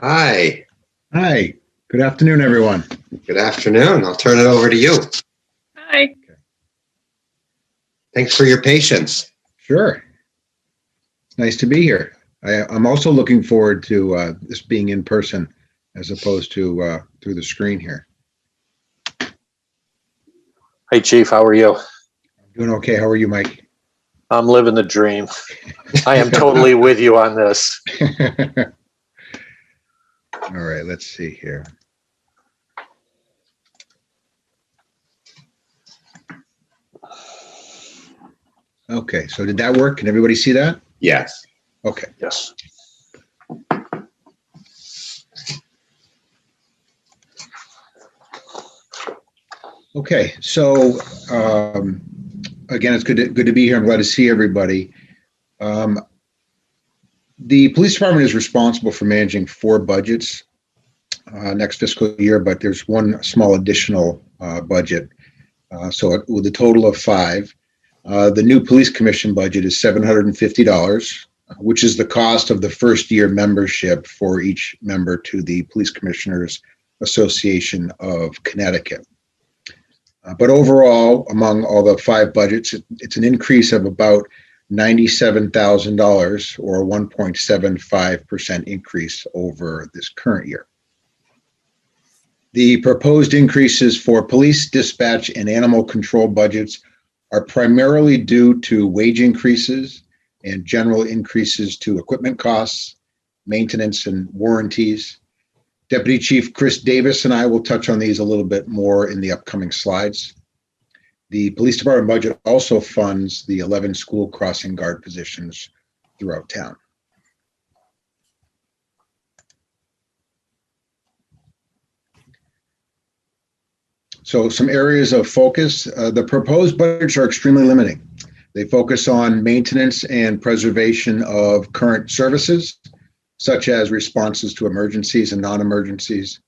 Hi, Hi, good afternoon, everyone. good afternoon. I'll turn it over to you. Hi. Thanks for your patience. Sure. It's nice to be here. I'm also looking forward to this being in person as opposed to through the screen here. Hey, Chief, how are you? Doing okay. How are you, Mike? I'm living the dream. I am totally with you on this. All right, let's see here. Okay, so did that work? Can everybody see that? Yes. Okay. Yes. Okay, so again, it's good to be here. I'm glad to see everybody. The police department is responsible for managing 4 budgets next fiscal year, but there's one small additional budget. So with a total of 5, the new police commission budget is $750, which is the cost of the first year membership for each member to the Police Commissioners Association of Connecticut. But overall, among all the 5 budgets, it's an increase of about $97,000 or a 1.75% increase over this current year. The proposed increases for police, dispatch, and animal control budgets are primarily due to wage increases and general increases to equipment costs, maintenance, and warranties. Deputy Chief Chris Davis and I will touch on these a little bit more in the upcoming slides. The police department budget also funds the 11 school crossing guard positions throughout town. So some areas of focus, the proposed budgets are extremely limiting. They focus on maintenance and preservation of current services, such as responses to emergencies and non-emergencies,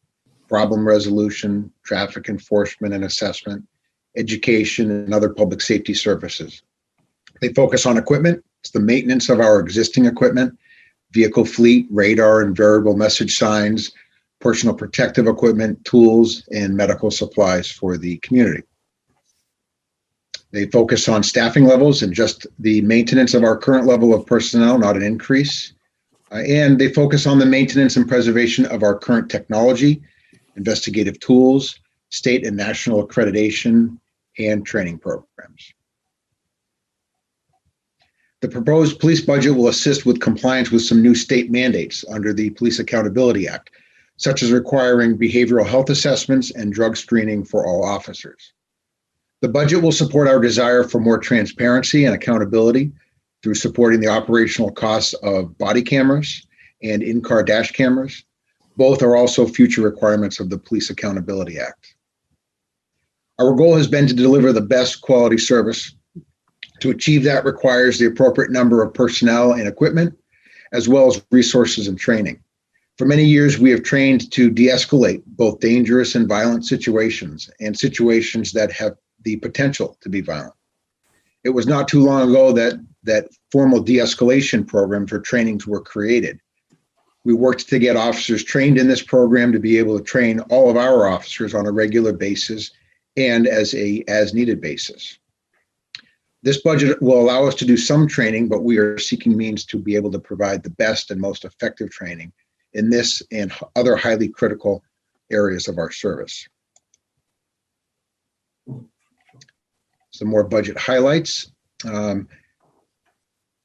problem resolution, traffic enforcement and assessment, education, and other public safety services. They focus on equipment. It's the maintenance of our existing equipment, vehicle fleet, radar and variable message signs, personal protective equipment, tools, and medical supplies for the community. They focus on staffing levels and just the maintenance of our current level of personnel, not an increase. And they focus on the maintenance and preservation of our current technology, investigative tools, state and national accreditation, and training programs. The proposed police budget will assist with compliance with some new state mandates under the Police Accountability Act, such as requiring behavioral health assessments and drug screening for all officers. The budget will support our desire for more transparency and accountability through supporting the operational costs of body cameras and in-car dash cameras. Both are also future requirements of the Police Accountability Act. Our goal has been to deliver the best quality service. To achieve that requires the appropriate number of personnel and equipment, as well as resources and training. For many years, we have trained to de-escalate both dangerous and violent situations and situations that have the potential to be violent. It was not too long ago that formal de-escalation programs or trainings were created. We worked to get officers trained in this program to be able to train all of our officers on a regular basis and as needed basis. This budget will allow us to do some training, but we are seeking means to be able to provide the best and most effective training in this and other highly critical areas of our service. Some more budget highlights.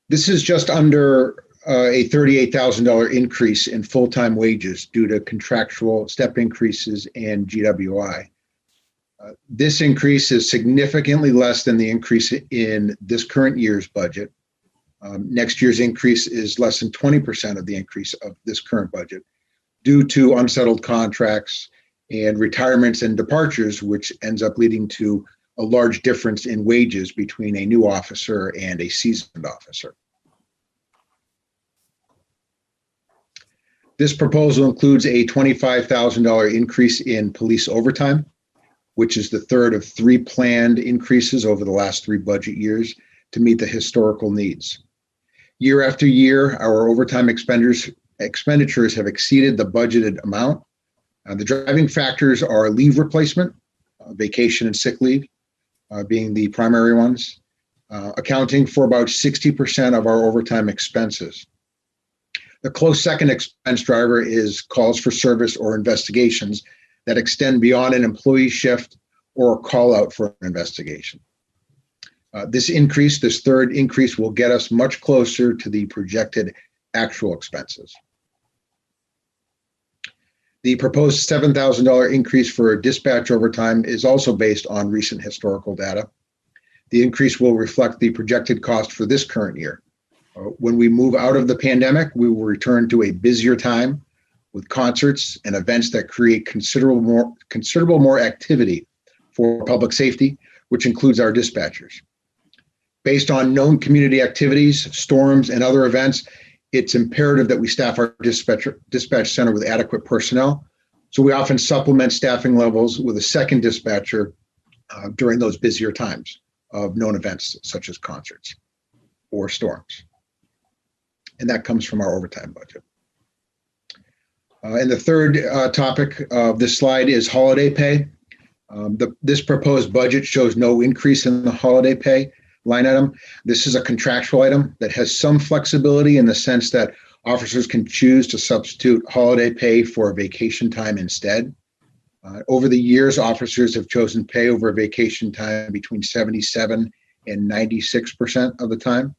This is just under a $38,000 increase in full-time wages due to contractual step increases and GWI. This increase is significantly less than the increase in this current year's budget. Next year's increase is less than 20% of the increase of this current budget due to unsettled contracts and retirements and departures, which ends up leading to a large difference in wages between a new officer and a seasoned officer. This proposal includes a $25,000 increase in police overtime, which is the third of 3 planned increases over the last 3 budget years to meet the historical needs. Year after year, our overtime expenditures expenditures have exceeded the budgeted amount. The driving factors are leave replacement, vacation and sick leave being the primary ones, accounting for about 60% of our overtime expenses. The close second expense driver is calls for service or investigations that extend beyond an employee shift or a call out for an investigation. This third increase, will get us much closer to the projected actual expenses. The proposed $7,000 increase for dispatch overtime is also based on recent historical data. The increase will reflect the projected cost for this current year. When we move out of the pandemic, we will return to a busier time with concerts and events that create considerable more activity for public safety, which includes our dispatchers. Based on known community activities, storms, and other events, it's imperative that we staff our dispatch center with adequate personnel. So we often supplement staffing levels with a second dispatcher during those busier times of known events such as concerts or storms. And that comes from our overtime budget. And the third topic of this slide is holiday pay. This proposed budget shows no increase in the holiday pay line item. This is a contractual item that has some flexibility in the sense that officers can choose to substitute holiday pay for vacation time instead. Over the years, officers have chosen pay over vacation time between 77 and 96% of the time.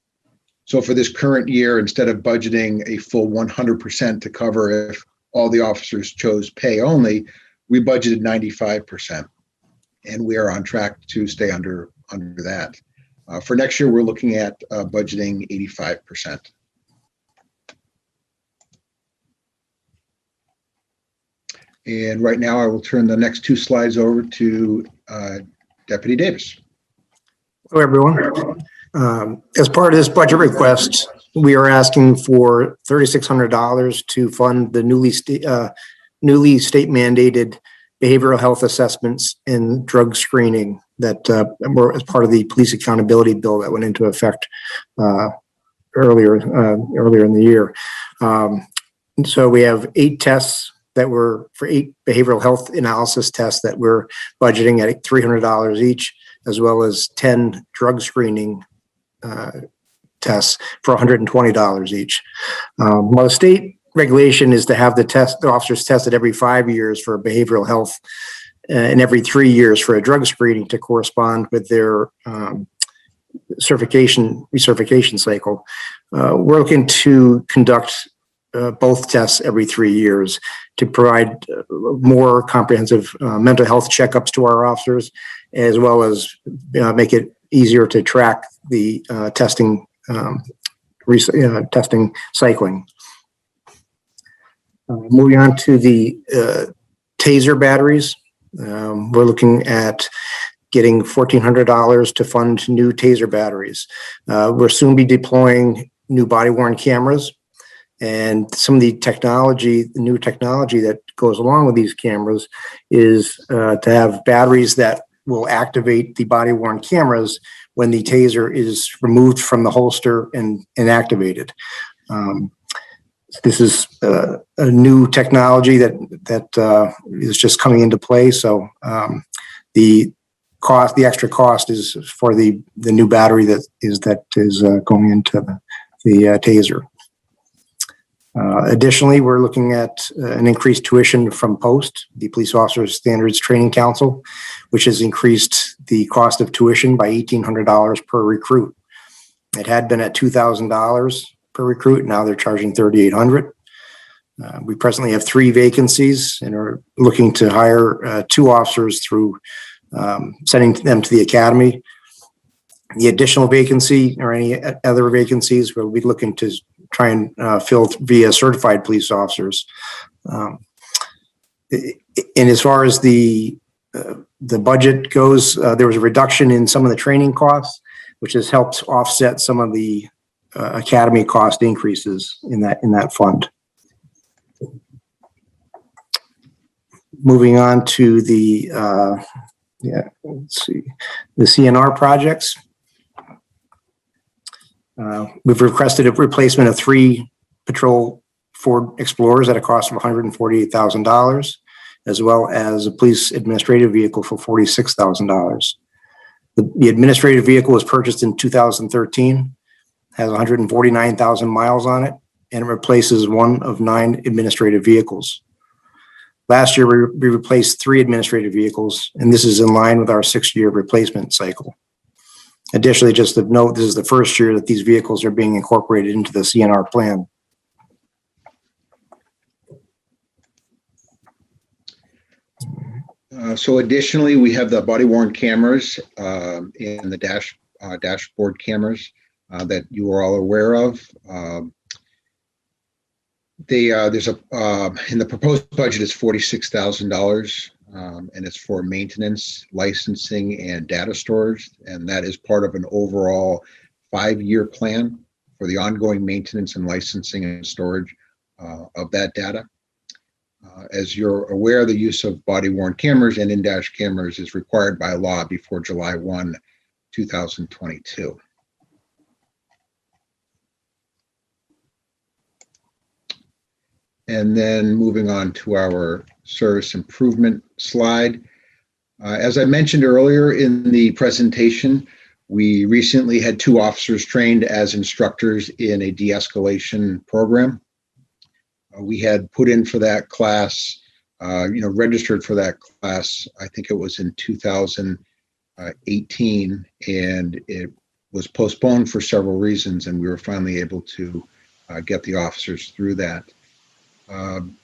So for this current year, instead of budgeting a full 100% to cover if all the officers chose pay only, we budgeted 95%. And we are on track to stay under that. For next year, we're looking at budgeting 85%. And right now, I will turn the next two slides over to Deputy Davis. Hello, everyone. As part of this budget request, we are asking for $3,600 to fund the newly state mandated behavioral health assessments and drug screening that were as part of the police accountability bill that went into effect earlier in the year. So we have 8 tests that were for 8 behavioral health analysis tests that we're budgeting at $300 each, as well as 10 drug screening tests for $120 each. Well, the state regulation is to have the officers tested every 5 years for behavioral health and every 3 years for a drug screening to correspond with their recertification cycle. We're looking to conduct both tests every 3 years to provide more comprehensive mental health checkups to our officers, as well as make it easier to track the testing cycling. Moving on to the taser batteries, we're looking at getting $1,400 to fund new taser batteries. We'll soon be deploying new body-worn cameras, and some of the new technology that goes along with these cameras is to have batteries that will activate the body-worn cameras when the taser is removed from the holster and activated. This is a new technology that is just coming into play. So the extra cost is for the new battery that is going into the taser. Additionally, we're looking at an increased tuition from POST, the Police Officers Standards Training Council, which has increased the cost of tuition by $1,800 per recruit. It had been at $2,000 per recruit. Now they're charging $3,800. We presently have 3 vacancies and are looking to hire 2 officers through sending them to the academy. The additional vacancy or any other vacancies, we'll be looking to try and fill via certified police officers. And as far as the budget goes, there was a reduction in some of the training costs, which has helped offset some of the academy cost increases in that fund. Moving on to the CNR projects. We've requested a replacement of 3 patrol Ford Explorers at a cost of $148,000, as well as a police administrative vehicle for $46,000. The administrative vehicle was purchased in 2013, has 149,000 miles on it, and it replaces one of 9 administrative vehicles. Last year, we replaced 3 administrative vehicles, and this is in line with our 6-year replacement cycle. Additionally, just to note, this is the first year that these vehicles are being incorporated into the CNR plan. So additionally, we have the body worn cameras and the dashboard cameras that you are all aware of. There's in the proposed budget is $46,000, and it's for maintenance, licensing, and data storage, and that is part of an overall 5-year plan for the ongoing maintenance and licensing and storage of that data. As you're aware, the use of body-worn cameras and in-dash cameras is required by law before July 1, 2022. And then moving on to our service improvement slide. As I mentioned earlier in the presentation, we recently had 2 officers trained as instructors in a de-escalation program. We had put in for that class, registered for that class, I think it was in 2018, and it was postponed for several reasons, and we were finally able to get the officers through that. And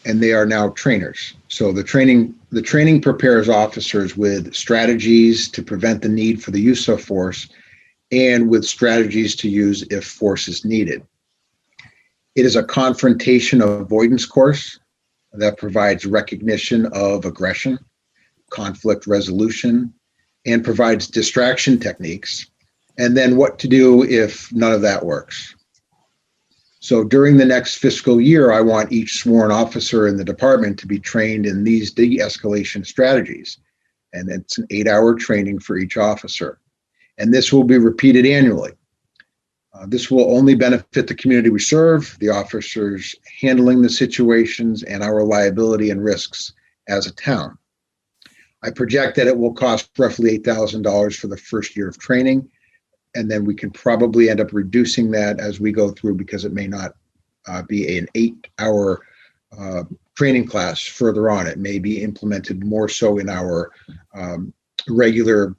they are now trainers. So the training prepares officers with strategies to prevent the need for the use of force and with strategies to use if force is needed. It is a confrontation avoidance course that provides recognition of aggression, conflict resolution, and provides distraction techniques, and then what to do if none of that works. So during the next fiscal year, I want each sworn officer in the department to be trained in these de-escalation strategies. And it's an 8-hour training for each officer. And this will be repeated annually. This will only benefit the community we serve, the officers handling the situations, and our liability and risks as a town. I project that it will cost roughly $8,000 for the first year of training, and then we can probably end up reducing that as we go through because it may not be an 8-hour training class further on. It may be implemented more so in our regular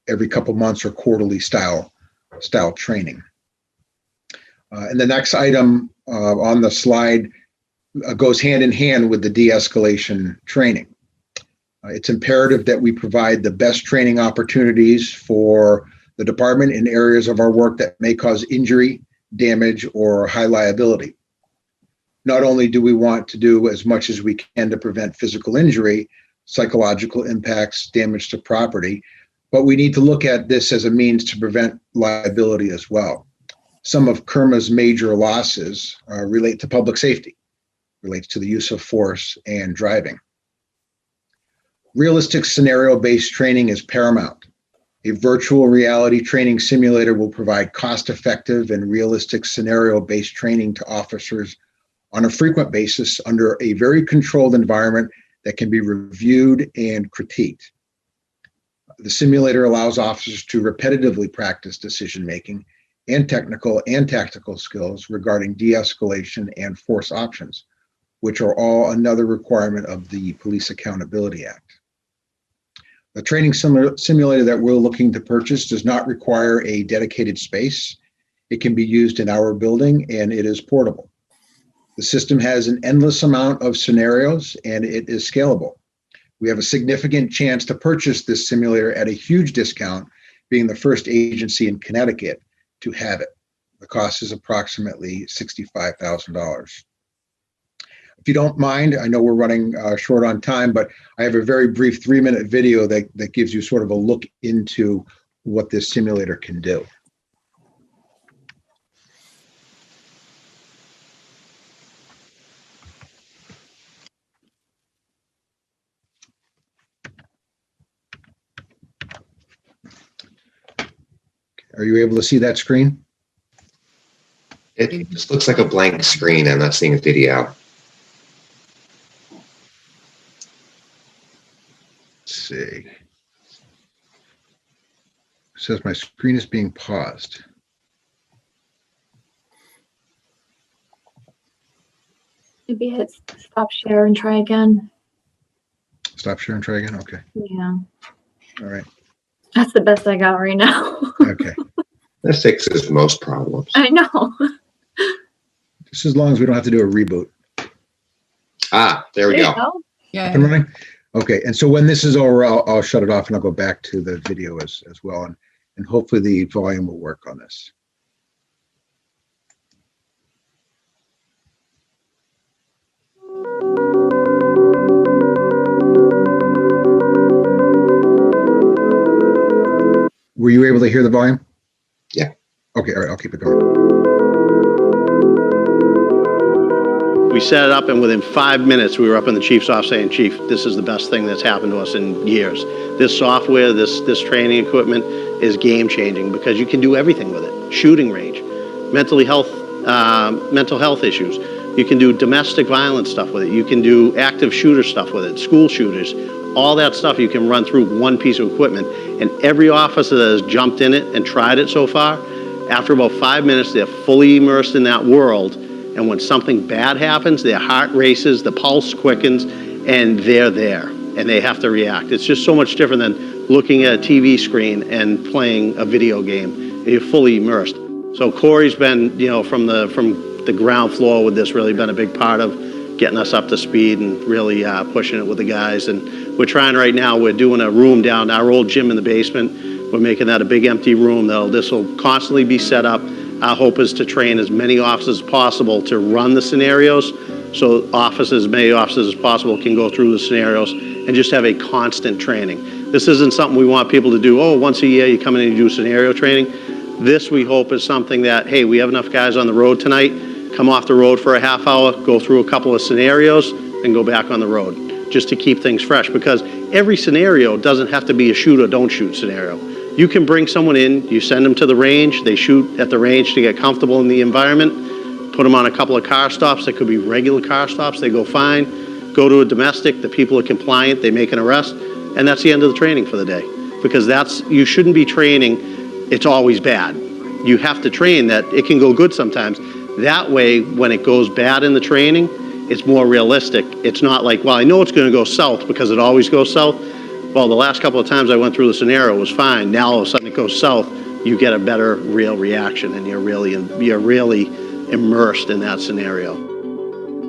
every couple months or quarterly style training. And the next item on the slide goes hand in hand with the de-escalation training. It's imperative that we provide the best training opportunities for the department in areas of our work that may cause injury, damage, or high liability. Not only do we want to do as much as we can to prevent physical injury, psychological impacts, damage to property, but we need to look at this as a means to prevent liability as well. Some of KERMA's major losses relate to public safety, relates to the use of force and driving. Realistic scenario-based training is paramount. A virtual reality training simulator will provide cost-effective and realistic scenario-based training to officers on a frequent basis under a very controlled environment that can be reviewed and critiqued. The simulator allows officers to repetitively practice decision-making and technical and tactical skills regarding de-escalation and force options, which are all another requirement of the Police Accountability Act. The training simulator that we're looking to purchase does not require a dedicated space. It can be used in our building and it is portable. The system has an endless amount of scenarios and it is scalable. We have a significant chance to purchase this simulator at a huge discount, being the first agency in Connecticut to have it. The cost is approximately $65,000. If you don't mind, I know we're running short on time, but I have a very brief 3-minute video that gives you sort of a look into what this simulator can do. Are you able to see that screen? It just looks like a blank screen. I'm not seeing a video. Let's see. It says my screen is being paused. Maybe hit stop share and try again. Stop share and try again. Okay. Yeah, All right. that's the best I got right now. Okay. That fixes most problems. I know. Just as long as we don't have to do a reboot. Ah, there we There go. you go. Up Yeah. and running? Okay. And so when this is over, I'll shut it off and I'll go back to the video as well. And hopefully the volume will work on this. Were you able to hear the volume? Yeah. Okay. All right. I'll keep it going. We set it up, and within 5 minutes, we were up in the chief's office saying, "Chief, this is the best thing that's happened to us in years. This software, this training equipment is game changing because you can do everything with it. Shooting range, mental health issues. You can do domestic violence stuff with it. You can do active shooter stuff with it. School shooters, all that stuff you can run through one piece of equipment. And every officer that has jumped in it and tried it so far, after about 5 minutes, they're fully immersed in that world. And when something bad happens, their heart races, the pulse quickens, and they're there, and they have to react. It's just so much different than looking at a TV screen and playing a video game. You're fully immersed. So Corey's been, from the ground floor with this, really been a big part of getting us up to speed and really pushing it with the guys. And we're trying right now, we're doing a room down, our old gym in the basement. We're making that a big empty room. This will constantly be set up. Our hope is to train as many officers as possible to run the scenarios, so many officers as possible can go through the scenarios and just have a constant training. This isn't something we want people to do, once a year you come in and you do scenario training. This, we hope, is something that, hey, we have enough guys on the road tonight, come off the road for a half hour, go through a couple of scenarios, and go back on the road, just to keep things fresh, because every scenario doesn't have to be a shoot or don't shoot scenario. You can bring someone in, you send them to the range, they shoot at the range to get comfortable in the environment, put them on a couple of car stops that could be regular car stops, they go fine, go to a domestic, the people are compliant, they make an arrest, and that's the end of the training for the day. Because you shouldn't be training, it's always bad. You have to train that it can go good sometimes. That way, when it goes bad in the training, it's more realistic. It's not like, well, I know it's gonna go south because it always goes south. Well, the last couple of times I went through the scenario, it was fine. Now all of a sudden it goes south, you get a better real reaction, and you're really immersed in that scenario.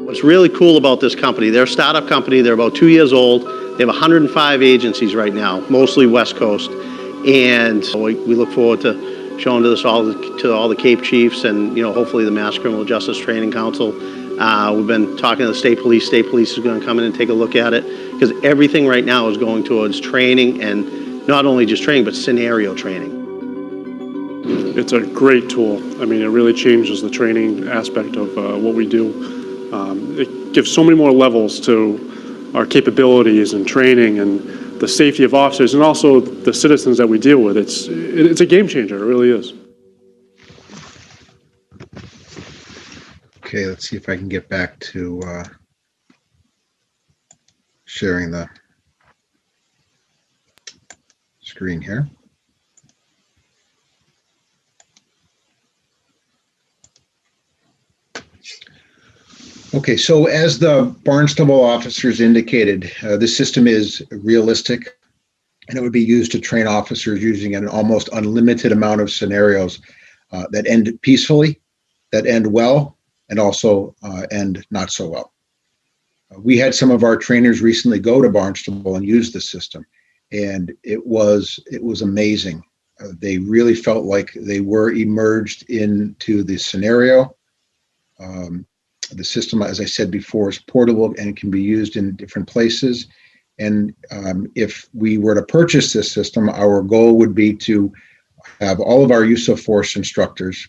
What's really cool about this company, they're a startup company, they're about 2 years old. They have 105 agencies right now, mostly West Coast. And we look forward to showing to all the Cape Chiefs and hopefully the Mass Criminal Justice Training Council. We've been talking to the state police. State police is going to come in and take a look at it, because everything right now is going towards training, and not only just training, but scenario training. It's a great tool. I mean, it really changes the training aspect of what we do. It gives so many more levels to our capabilities and training and the safety of officers and also the citizens that we deal with. It's a game changer. It really is. Okay, let's see if I can get back to sharing the screen here. Okay, so as the Barnstable officers indicated, this system is realistic, and it would be used to train officers using an almost unlimited amount of scenarios that end peacefully, that end well, and also end not so well. We had some of our trainers recently go to Barnstable and use the system, and it was amazing. They really felt like they were immersed into the scenario. The system, as I said before, is portable and it can be used in different places. And if we were to purchase this system, our goal would be to have all of our use of force instructors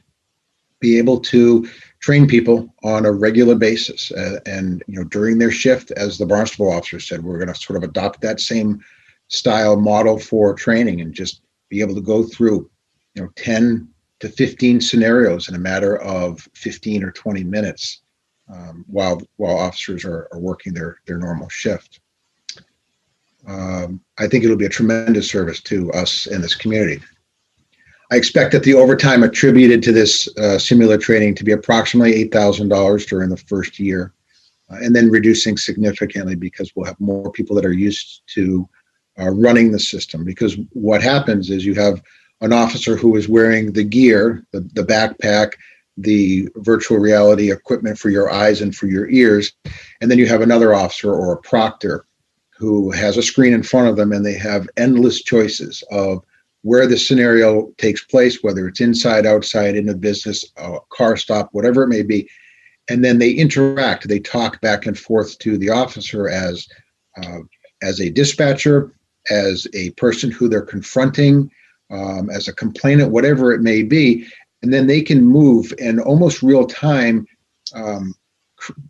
be able to train people on a regular basis. And during their shift, as the Barnstable officer said, we're going to sort of adopt that same style model for training and just be able to go through 10 to 15 scenarios in a matter of 15 or 20 minutes while officers are working their normal shift. I think it'll be a tremendous service to us in this community. I expect that the overtime attributed to this simulator training to be approximately $8,000 during the first year, and then reducing significantly because we'll have more people that are used to running the system. Because what happens is you have an officer who is wearing the gear, the backpack, the virtual reality equipment for your eyes and for your ears, and then you have another officer or a proctor who has a screen in front of them, and they have endless choices of where the scenario takes place, whether it's inside, outside, in a business, a car stop, whatever it may be. And then they interact, they talk back and forth to the officer as a dispatcher, as a person who they're confronting, as a complainant, whatever it may be. And then they can move and almost real time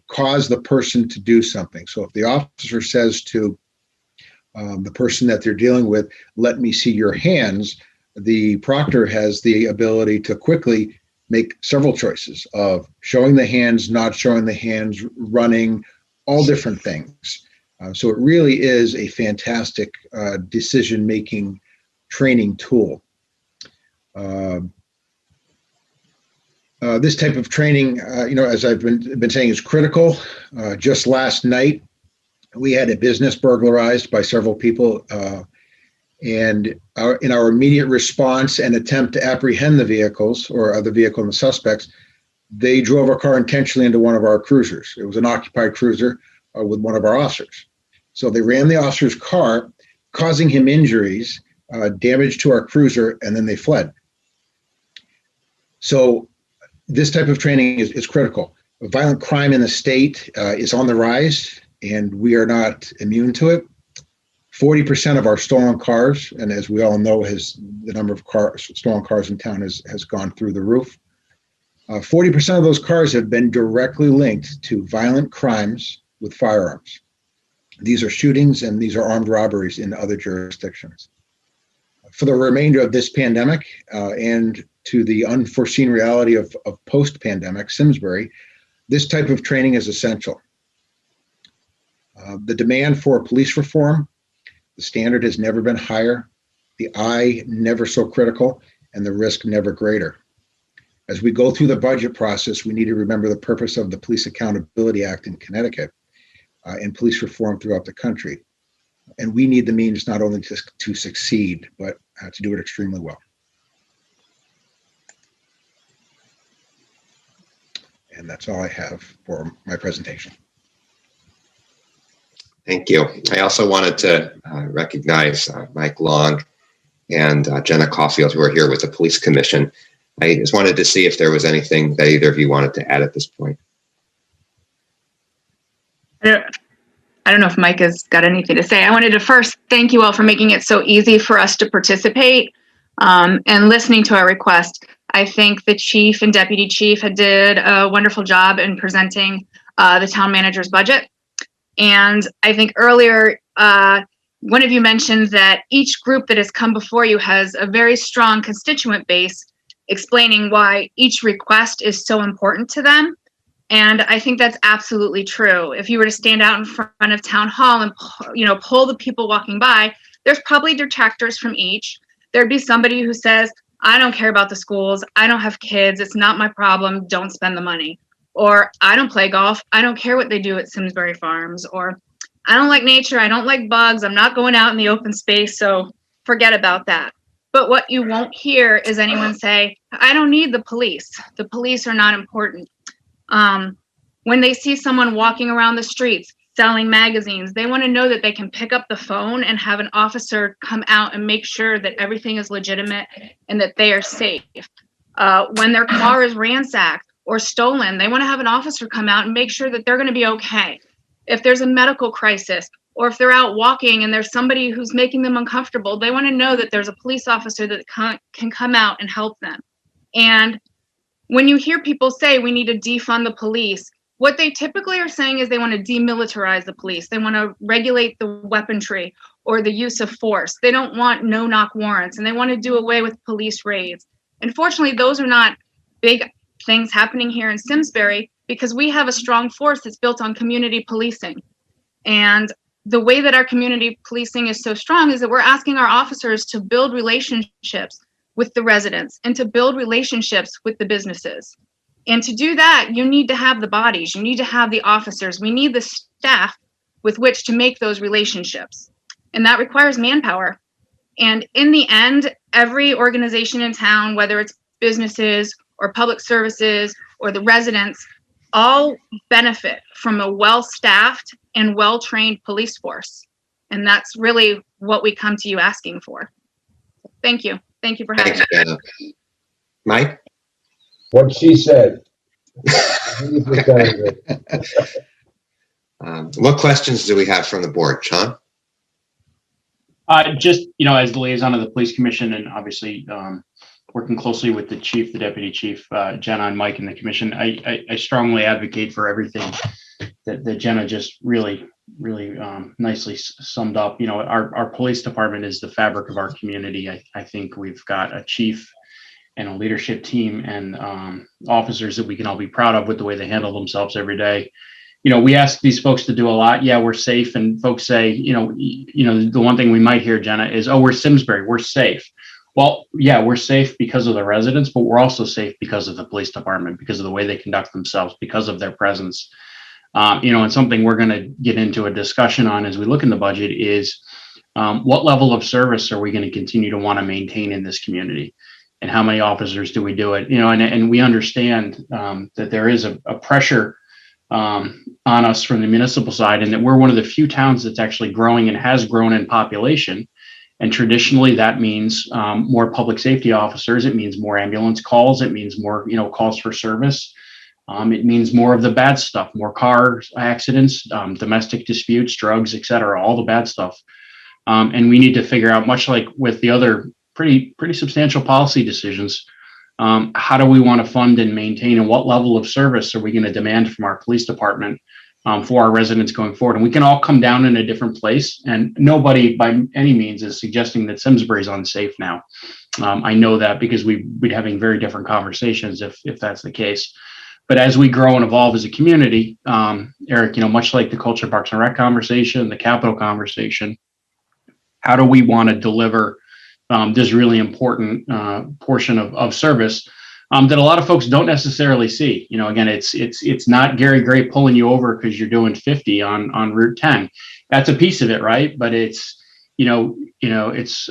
cause the person to do something. So if the officer says to the person that they're dealing with, let me see your hands, the proctor has the ability to quickly make several choices of showing the hands, not showing the hands, running, all different things. So it really is a fantastic decision-making training tool. This type of training, as I've been saying, is critical. Just last night, we had a business burglarized by several people, and in our immediate response and attempt to apprehend the vehicles or the vehicle and the suspects, they drove a car intentionally into one of our cruisers. It was an occupied cruiser with one of our officers. So they ran the officer's car, causing him injuries, damage to our cruiser, and then they fled. So this type of training is critical. Violent crime in the state is on the rise, and we are not immune to it. 40% of our stolen cars, and as we all know, the number of stolen cars in town has gone through the roof. 40% of those cars have been directly linked to violent crimes with firearms. These are shootings and these are armed robberies in other jurisdictions. For the remainder of this pandemic and to the unforeseen reality of post-pandemic Simsbury, this type of training is essential. The demand for police reform, the standard has never been higher, the eye never so critical, and the risk never greater. As we go through the budget process, we need to remember the purpose of the Police Accountability Act in Connecticut and police reform throughout the country. And we need the means not only to succeed, but to do it extremely well. And that's all I have for my presentation. Thank you. I also wanted to recognize Mike Long and Jenna Caulfield, who are here with the Police Commission. I just wanted to see if there was anything that either of you wanted to add at this point. I don't know if Mike has got anything to say. I wanted to first thank you all for making it so easy for us to participate and listening to our request. I think the chief and deputy chief did a wonderful job in presenting the town manager's budget. And I think earlier, one of you mentioned that each group that has come before you has a very strong constituent base explaining why each request is so important to them. And I think that's absolutely true. If you were to stand out in front of town hall and poll the people walking by, there's probably detractors from each. There'd be somebody who says, I don't care about the schools. I don't have kids. It's not my problem. Don't spend the money. Or I don't play golf. I don't care what they do at Simsbury Farms. Or I don't like nature. I don't like bugs. I'm not going out in the open space. So forget about that. But what you won't hear is anyone say, I don't need the police. The police are not important. When they see someone walking around the streets selling magazines, they want to know that they can pick up the phone and have an officer come out and make sure that everything is legitimate and that they are safe. When their car is ransacked or stolen, they want to have an officer come out and make sure that they're going to be okay. If there's a medical crisis, or if they're out walking and there's somebody who's making them uncomfortable, they want to know that there's a police officer that can come out and help them. And when you hear people say we need to defund the police, what they typically are saying is they want to demilitarize the police. They want to regulate the weaponry or the use of force. They don't want no-knock warrants, and they want to do away with police raids. And fortunately, those are not big things happening here in Simsbury because we have a strong force that's built on community policing. And the way that our community policing is so strong is that we're asking our officers to build relationships with the residents and to build relationships with the businesses. And to do that, you need to have the bodies, you need to have the officers, we need the staff with which to make those relationships. And that requires manpower. And in the end, every organization in town, whether it's businesses or public services or the residents, all benefit from a well-staffed and well-trained police force. And that's really what we come to you asking for. Thank you. Thank you for having Thanks, me. Jenna. Mike? What she said. 100% What questions do we have from the board? Sean? Just, as the liaison of the police commission and obviously working closely with the chief, the deputy chief, Jenna and Mike and the commission, I strongly advocate for everything that Jenna just really nicely summed up. Our police department is the fabric of our community. I think we've got a chief and a leadership team and officers that we can all be proud of with the way they handle themselves every day. We ask these folks to do a lot. Yeah, we're safe. And folks say, the one thing we might hear, Jenna, is, oh, we're Simsbury, we're safe. Well, yeah, we're safe because of the residents, but we're also safe because of the police department, because of the way they conduct themselves, because of their presence. And something we're going to get into a discussion on as we look in the budget is what level of service are we going to continue to want to maintain in this community? And how many officers do we do it? And we understand that there is a pressure on us from the municipal side, and that we're one of the few towns that's actually growing and has grown in population. And traditionally, that means more public safety officers. It means more ambulance calls. It means more, calls for service. It means more of the bad stuff, more car accidents, domestic disputes, drugs, et cetera, all the bad stuff. And we need to figure out, much like with the other pretty substantial policy decisions, how do we want to fund and maintain, and what level of service are we going to demand from our police department for our residents going forward? And we can all come down in a different place, and nobody by any means is suggesting that Simsbury is unsafe now. I know that because we'd be having very different conversations if that's the case. But as we grow and evolve as a community, Eric, much like the Culture, Parks and Rec conversation, the capital conversation, how do we want to deliver this really important portion of service that a lot of folks don't necessarily see? Again, it's not Gary Gray pulling you over because you're doing 50 on Route 10. That's a piece of it, right? But it's it's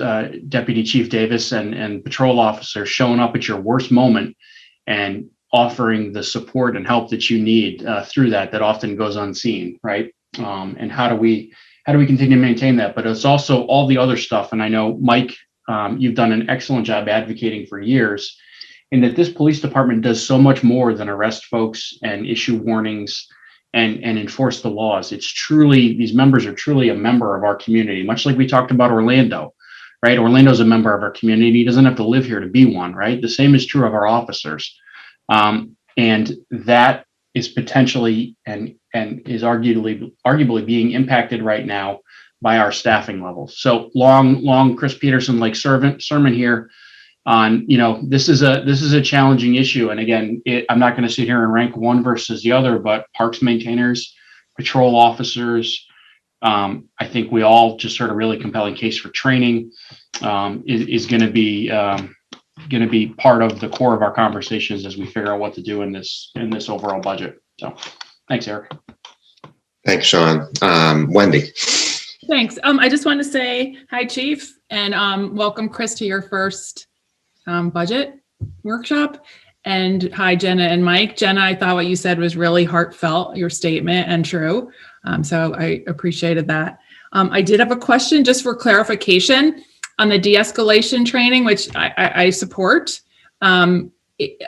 Deputy Chief Davis and patrol officers showing up at your worst moment and offering the support and help that you need through that often goes unseen, right? And how do we continue to maintain that? But it's also all the other stuff. And I know, Mike, you've done an excellent job advocating for years, in that this police department does so much more than arrest folks and issue warnings and enforce the laws. It's truly, these members are truly a member of our community, much like we talked about Orlando, right? Orlando's a member of our community. He doesn't have to live here to be one, right? The same is true of our officers. And that is potentially and is arguably being impacted right now by our staffing levels. So long Chris Peterson like sermon here on, this is a challenging issue. And again, I'm not going to sit here and rank one versus the other, but parks maintainers, patrol officers, I think we all just heard a really compelling case for training is going to be part of the core of our conversations as we figure out what to do in this overall budget. So thanks, Eric. Thanks, Sean. Wendy. Thanks. I just want to say hi, Chief, and welcome, Chris, to your first budget workshop. And hi, Jenna and Mike. Jenna, I thought what you said was really heartfelt, your statement, and true. So I appreciated that. I did have a question just for clarification on the de-escalation training, which I support.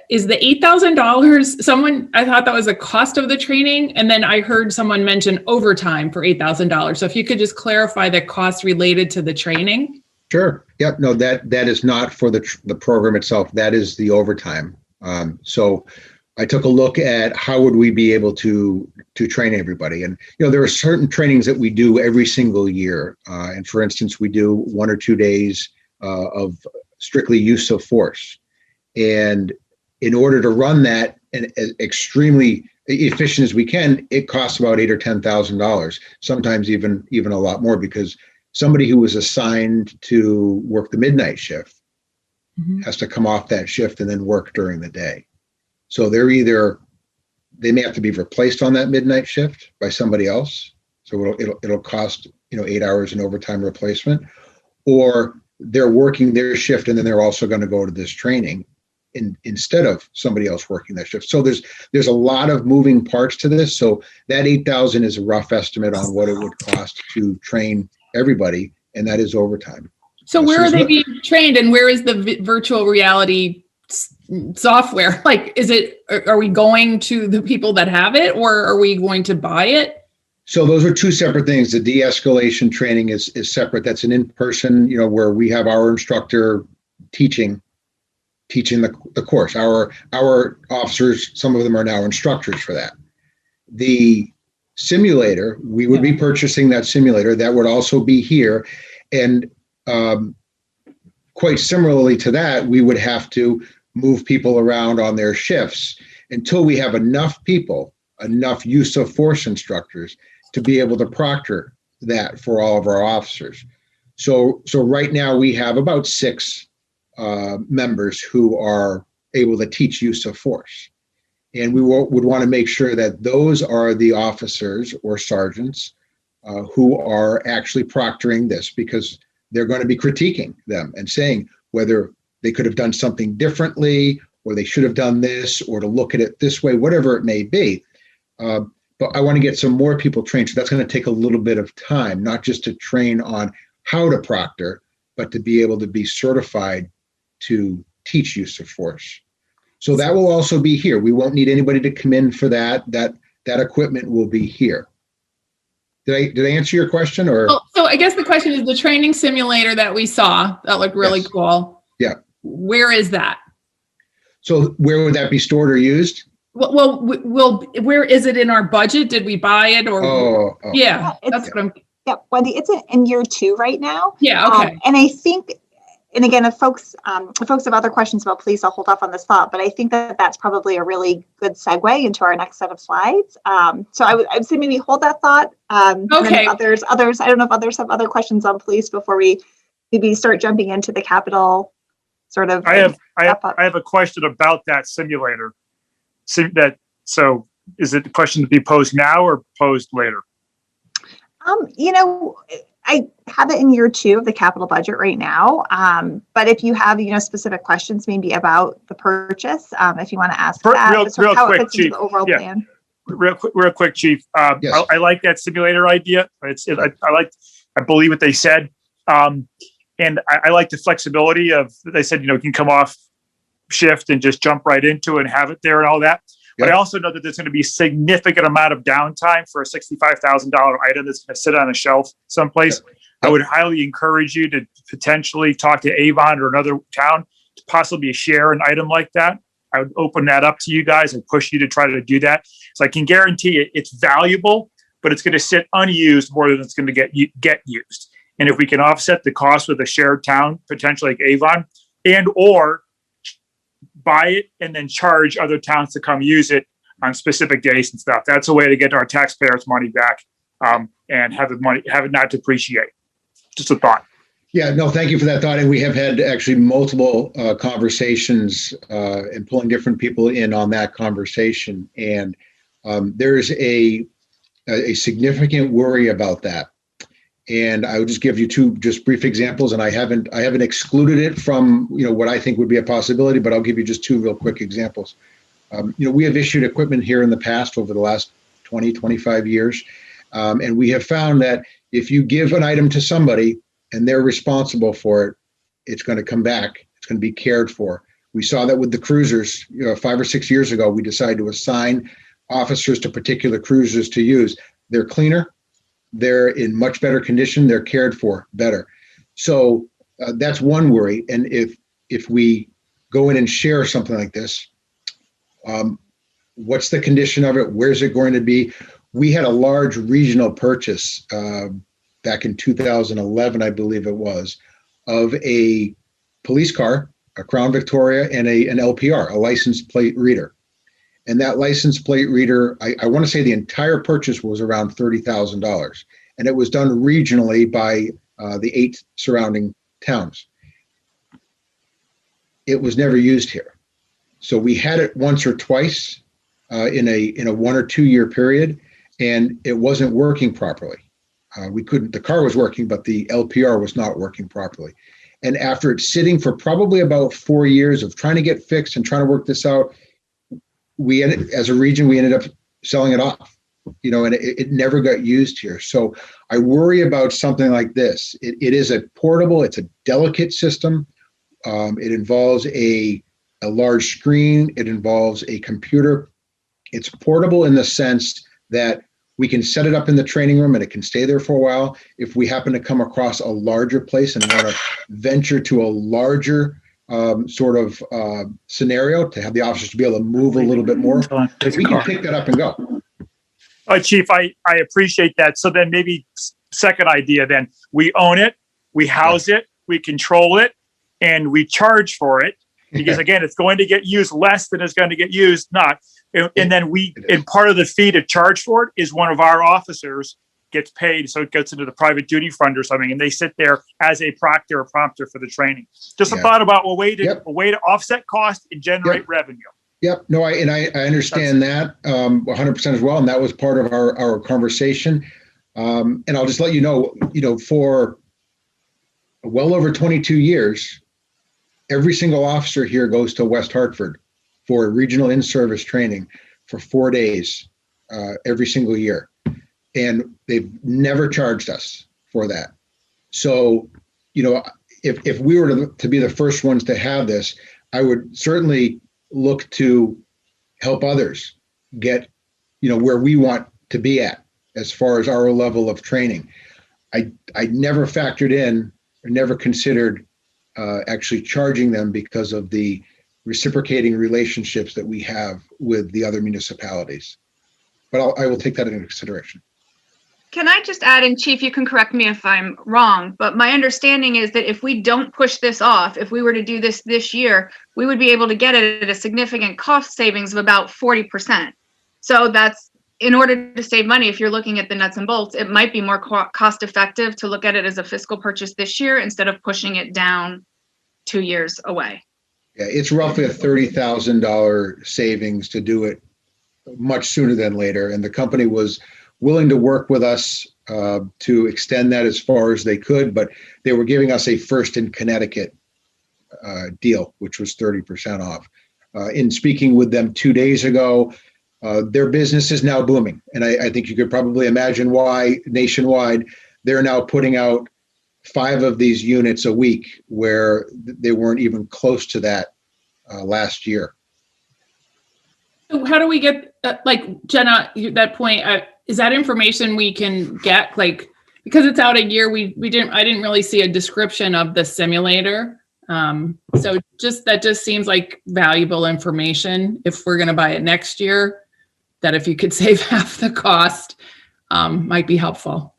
Is the $8,000 I thought that was the cost of the training, and then I heard someone mention overtime for $8,000. So if you could just clarify the cost related to the training. Sure. Yep. No, that is not for the program itself. That is the overtime. So I took a look at how would we be able to train everybody. And, there are certain trainings that we do every single year. And for instance, we do 1 or 2 days of strictly use of force. And in order to run that and as extremely efficient as we can, it costs about $8,000 or $10,000, sometimes even a lot more, because somebody who was assigned to work the midnight shift has to come off that shift and then work during the day. So they may have to be replaced on that midnight shift by somebody else. So it'll cost 8 hours in overtime replacement, or they're working their shift and then they're also going to go to this training instead of somebody else working that shift. So there's a lot of moving parts to this. So that 8,000 is a rough estimate on what it would cost to train everybody, and that is overtime. So where are they being trained, and where is the virtual reality software? Like, are we going to the people that have it, or are we going to buy it? So those are two separate things. The de-escalation training is separate. That's an in-person, where we have our instructor teaching the course. Our officers, some of them are now instructors for that. The simulator, we would be purchasing that simulator. That would also be here. And quite similarly to that, we would have to move people around on their shifts until we have enough people, enough use of force instructors to be able to proctor that for all of our officers. So right now we have about 6 members who are able to teach use of force. And we would want to make sure that those are the officers or sergeants who are actually proctoring this, because they're going to be critiquing them and saying whether they could have done something differently, or they should have done this, or to look at it this way, whatever it may be. But I want to get some more people trained. So that's going to take a little bit of time, not just to train on how to proctor, but to be able to be certified to teach use of force. So that will also be here. We won't need anybody to come in for that. That equipment will be here. Did I answer your question, or? Well, so I guess the question is, the training simulator that we saw, that looked really cool. Yeah. Where is that? So where would that be stored or used? Well, where is it in our budget? Did we buy it, or? Yeah, that's what I'm. Yeah, Wendy, it's in year 2 right now. Yeah, okay. And I think, and again, if folks have other questions about police, I'll hold off on this thought, but I think that that's probably a really good segue into our next set of slides. So I would say maybe hold that thought. Okay. Others, I don't know if others have other questions on police before we maybe start jumping into the capital sort of. I have a question about that simulator. So is it the question to be posed now or posed later? I have it in year 2 of the capital budget right now. But if you have, specific questions maybe about the purchase, if you want to ask that, real how quick, it fits Chief. into the overall plan. Real quick, Chief. Yes. I like that simulator idea. I believe what they said. And I like the flexibility of, they said, you can come off shift and just jump right into it and have it there and all that. But I also know that there's going to be a significant amount of downtime for a $65,000 item that's going to sit on a shelf someplace. I would highly encourage you to potentially talk to Avon or another town to possibly share an item like that. I would open that up to you guys and push you to try to do that. So I can guarantee it's valuable, but it's going to sit unused more than it's going to get used. And if we can offset the cost with a shared town, potentially like Avon, and or buy it and then charge other towns to come use it on specific days and stuff. That's a way to get our taxpayers' money back and have it not depreciate. Just a thought. Yeah, no, thank you for that thought. And we have had actually multiple conversations and pulling different people in on that conversation. And there's a significant worry about that. And I would just give you 2 just brief examples, and I haven't excluded it from what I think would be a possibility, but I'll give you just 2 real quick examples. We have issued equipment here in the past over the last 20, 25 years, and we have found that if you give an item to somebody and they're responsible for it, it's going to come back. It's going to be cared for. We saw that with the cruisers 5 or 6 years ago. We decided to assign officers to particular cruisers to use. They're cleaner. They're in much better condition. They're cared for better. So that's one worry. And if we go in and share something like this, what's the condition of it? Where's it going to be? We had a large regional purchase back in 2011, I believe it was, of a police car a Crown Victoria, and an LPR, a license plate reader. And that license plate reader, I want to say the entire purchase was around $30,000. And it was done regionally by the 8 surrounding towns. It was never used here. So we had it once or twice in a 1 or 2 year period, and it wasn't working properly. The car was working, but the LPR was not working properly. And after it's sitting for probably about 4 years of trying to get fixed and trying to work this out, as a region, we ended up selling it off, and it never got used here. So I worry about something like this. It is a portable, it's a delicate system. It involves a large screen. It involves a computer. It's portable in the sense that we can set it up in the training room and it can stay there for a while. If we happen to come across a larger place and want to venture to a larger scenario to have the officers to be able to move a little bit more, we can pick that up and go. Chief, I appreciate that. So then maybe second idea, then we own it, we house it, we control it, and we charge for it. Because again, it's going to get used less than it's going to get used not. And then part of the fee to charge for it is one of our officers gets paid. So it gets into the private duty fund or something. And they sit there as a proctor or prompter for the training. Just a thought about a way to offset cost and generate revenue. Yep. No, I understand that 100% as well. And that was part of our conversation. And I'll just let you know, for well over 22 years, every single officer here goes to West Hartford for regional in-service training for 4 days every single year. And they've never charged us for that. So, if we were to be the first ones to have this, I would certainly look to help others get, where we want to be at as far as our level of training. I never factored in or never considered actually charging them because of the reciprocating relationships that we have with the other municipalities. But I will take that into consideration. Can I just add, and Chief, you can correct me if I'm wrong, but my understanding is that if we don't push this off, if we were to do this year, we would be able to get it at a significant cost savings of about 40%. So that's, in order to save money, if you're looking at the nuts and bolts, it might be more cost effective to look at it as a fiscal purchase this year instead of pushing it down 2 years away. Yeah, it's roughly a $30,000 savings to do it much sooner than later. And the company was willing to work with us to extend that as far as they could, but they were giving us a first in Connecticut deal, which was 30% off. In speaking with them 2 days ago, their business is now booming. And I think you could probably imagine why nationwide they're now putting out 5 of these units a week, where they weren't even close to that last year. So how do we get, Jenna, that point, is that information we can get, because it's out a year, I didn't really see a description of the simulator. So that just seems like valuable information if we're going to buy it next year, that if you could save half the cost, might be helpful.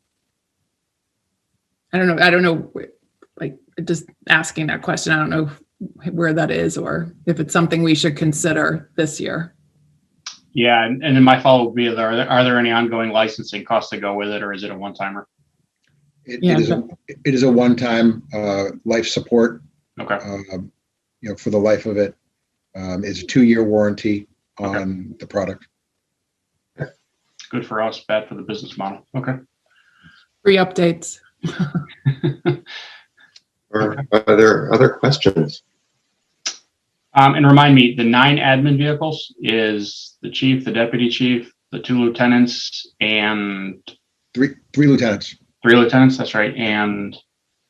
I don't know, just asking that question. I don't know where that is or if it's something we should consider this year. Yeah, and then my follow would be: are there any ongoing licensing costs that go with it, or is it a one-timer? It is a one-time life support. Okay. For the life of it. It's a 2-year warranty on the product. Good for us, bad for the business model. Okay. Free updates. Or are there other questions? And remind me, the 9 admin vehicles is the chief, the deputy chief, the 2 lieutenants, and three lieutenants. 3 lieutenants, that's right, and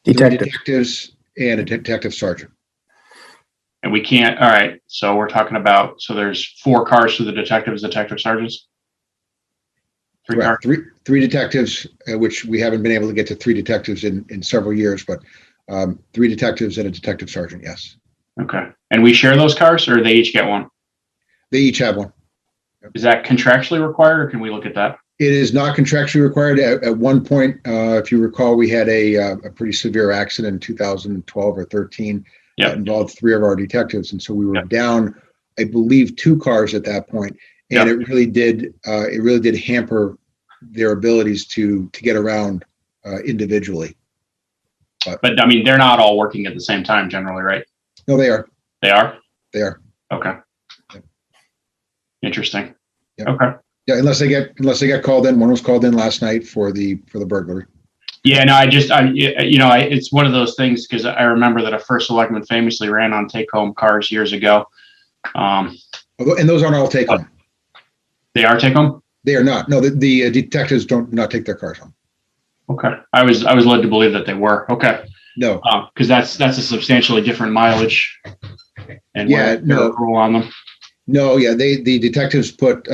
detectives and a detective sergeant. And we can't. All right, so we're talking about, so there's 4 cars for the detectives, detective sergeants. 3 cars. Three detectives, which we haven't been able to get to 3 detectives in several years, but 3 detectives and a detective sergeant. Yes. Okay. And we share those cars, or they each get one? They each have one. Is that contractually required, or can we look at that? It is not contractually required. At one point, if you recall, we had a pretty severe accident in 2012 or 13 Yeah. that involved 3 of our detectives. And so we were down, I believe, 2 cars at that point. And it really did hamper their abilities to get around individually. But I mean, they're not all working at the same time generally, right? No, they are. They are? They are. Okay. Yep. Interesting. Yep. Okay. Yeah, unless they get called in. One was called in last night for the burglary. Yeah, no, it's one of those things because I remember that a first selectman famously ran on take-home cars years ago. And those aren't all take-home. They are take-home? They are not. No, the detectives don't not take their cars home. Okay, I was led to believe that they were. Okay. No, because that's a substantially different mileage and rule on them. No, yeah, the detectives put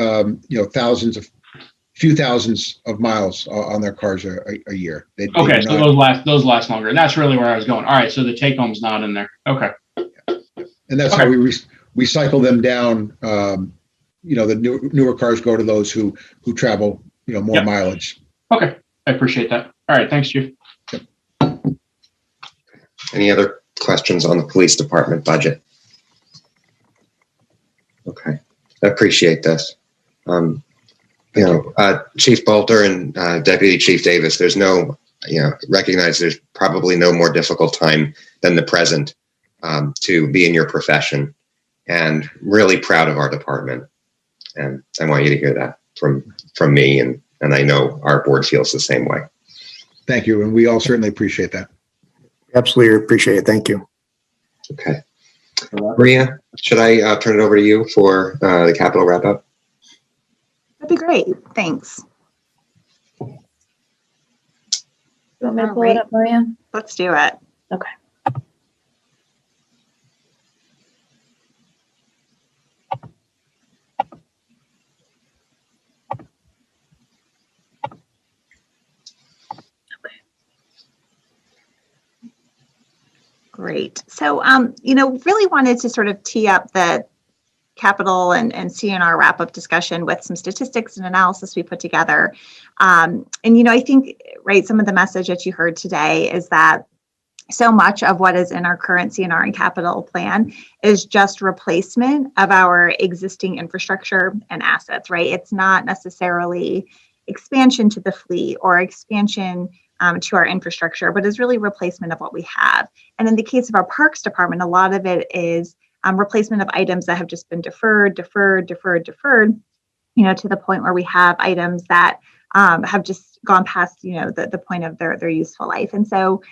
few thousands of miles on their cars a year. Okay, so those last longer, and that's really where I was going. All right, so the take home's not in there. Okay, and that's how we cycle them down. The newer cars go to those who travel more mileage. Okay, I appreciate that. All right, thanks, Chief. Any other questions on the police department budget? Okay, I appreciate this. Chief Bolter and Deputy Chief Davis, there's no, recognize there's probably no more difficult time than the present to be in your profession, and really proud of our department. And I want you to hear that from me, and I know our board feels the same way. Thank you, and we all certainly appreciate that. Absolutely appreciate it. Thank you. Okay. Maria, should I turn it over to you for the capital wrap up? That'd be great. Thanks. You want me to pull it up, Maria? Let's do it. Okay. Great. So, really wanted to sort of tee up the capital and CNR wrap-up discussion with some statistics and analysis we put together. I think, some of the message that you heard today is that so much of what is in our current CNR and capital plan is just replacement of our existing infrastructure and assets, right? It's not necessarily expansion to the fleet or expansion to our infrastructure, but is really replacement of what we have. And in the case of our parks department, a lot of it is replacement of items that have just been deferred, to the point where we have items that have just gone past, the point of their useful life. And so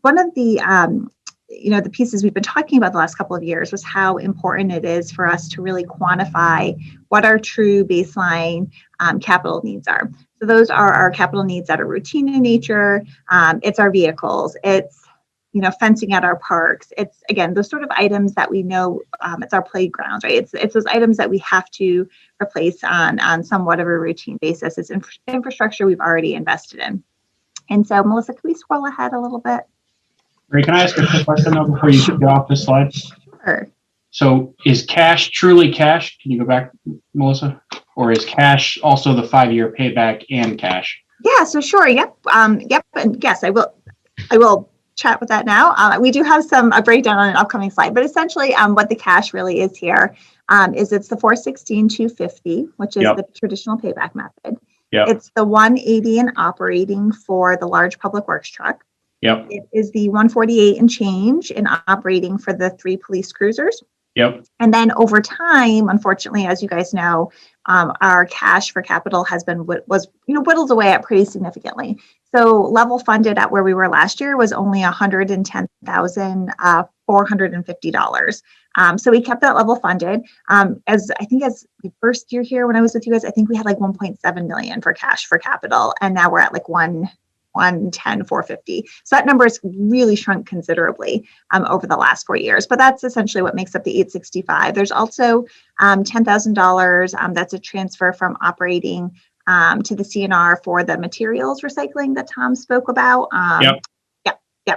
one of the pieces we've been talking about the last couple of years was how important it is for us to really quantify what our true baseline capital needs are. So those are our capital needs that are routine in nature. It's our vehicles. It's fencing at our parks. It's, again, those sort of items that we know, it's our playgrounds, right? It's those items that we have to replace on somewhat of a routine basis. It's infrastructure we've already invested in. And so, Melissa, can we scroll ahead a little bit? Ray, can I ask a quick question though before you get off this slide? Sure. So is cash truly cash? Can you go back, Melissa? Or is cash also the 5-year payback and cash? Yeah, so sure. Yep. And yes, I will chat with that now. We do have a breakdown on an upcoming slide, but essentially what the cash really is here is it's the $416,250, which is the traditional payback method. Yep. It's the $180 in operating for the large public works truck. Yep. It is the $148 and change in operating for the 3 police cruisers. Yep. And then over time, unfortunately, as you guys know, our cash for capital was whittled away at pretty significantly. So level funded at where we were last year was only $110,450. So we kept that level funded. As the first year here when I was with you guys, I think we had like 1.7 million for cash for capital, and now we're at like 110,450. So that number has really shrunk considerably over the last 4 years, but that's essentially what makes up the 865. There's also $10,000 that's a transfer from operating to the CNR for the materials recycling that Tom spoke about. Yep.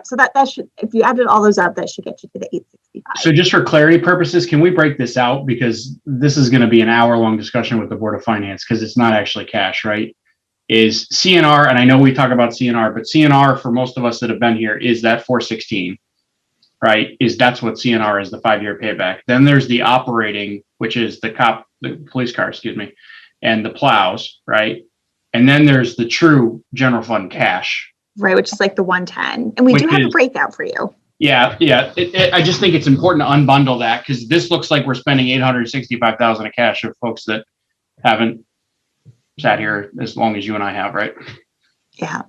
So that should, if you added all those up, that should get you to the 865. So just for clarity purposes, can we break this out? Because this is going to be an hour-long discussion with the Board of Finance because it's not actually cash, right? Is CNR, and I know we talk about CNR, but CNR for most of us that have been here is that 416. right, that's what CNR is, the 5-year payback. Then there's the operating, which is the police car, excuse me, and the plows, right? And then there's the true general fund cash. Right, which is like the 110. And we do have a breakout for you. Yeah. I just think it's important to unbundle that, because this looks like we're spending $865,000 of cash of folks that haven't sat here as long as you and I have, right? Yeah.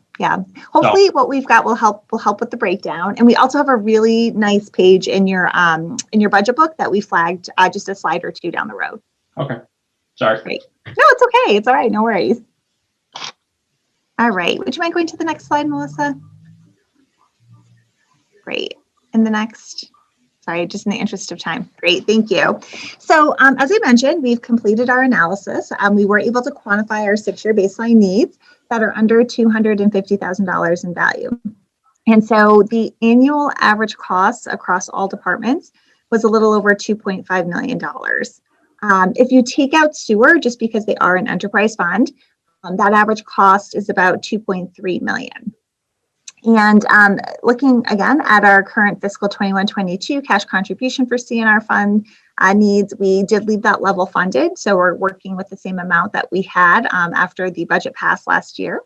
Hopefully what we've got will help with the breakdown. And we also have a really nice page in your budget book that we flagged just a slide or two down the road. Okay. Sorry. Great. No, it's okay. It's all right. No worries. All right. Would you mind going to the next slide, Melissa? Great. And the next, sorry, just in the interest of time. Great. Thank you. So as I mentioned, we've completed our analysis. We were able to quantify our 6-year baseline needs that are under $250,000 in value. And so the annual average costs across all departments was a little over $2.5 million. If you take out sewer, just because they are an enterprise fund, that average cost is about $2.3 million. And looking again at our current fiscal 21-22 cash contribution for CNR fund needs, we did leave that level funded. So we're working with the same amount that we had after the budget passed last year.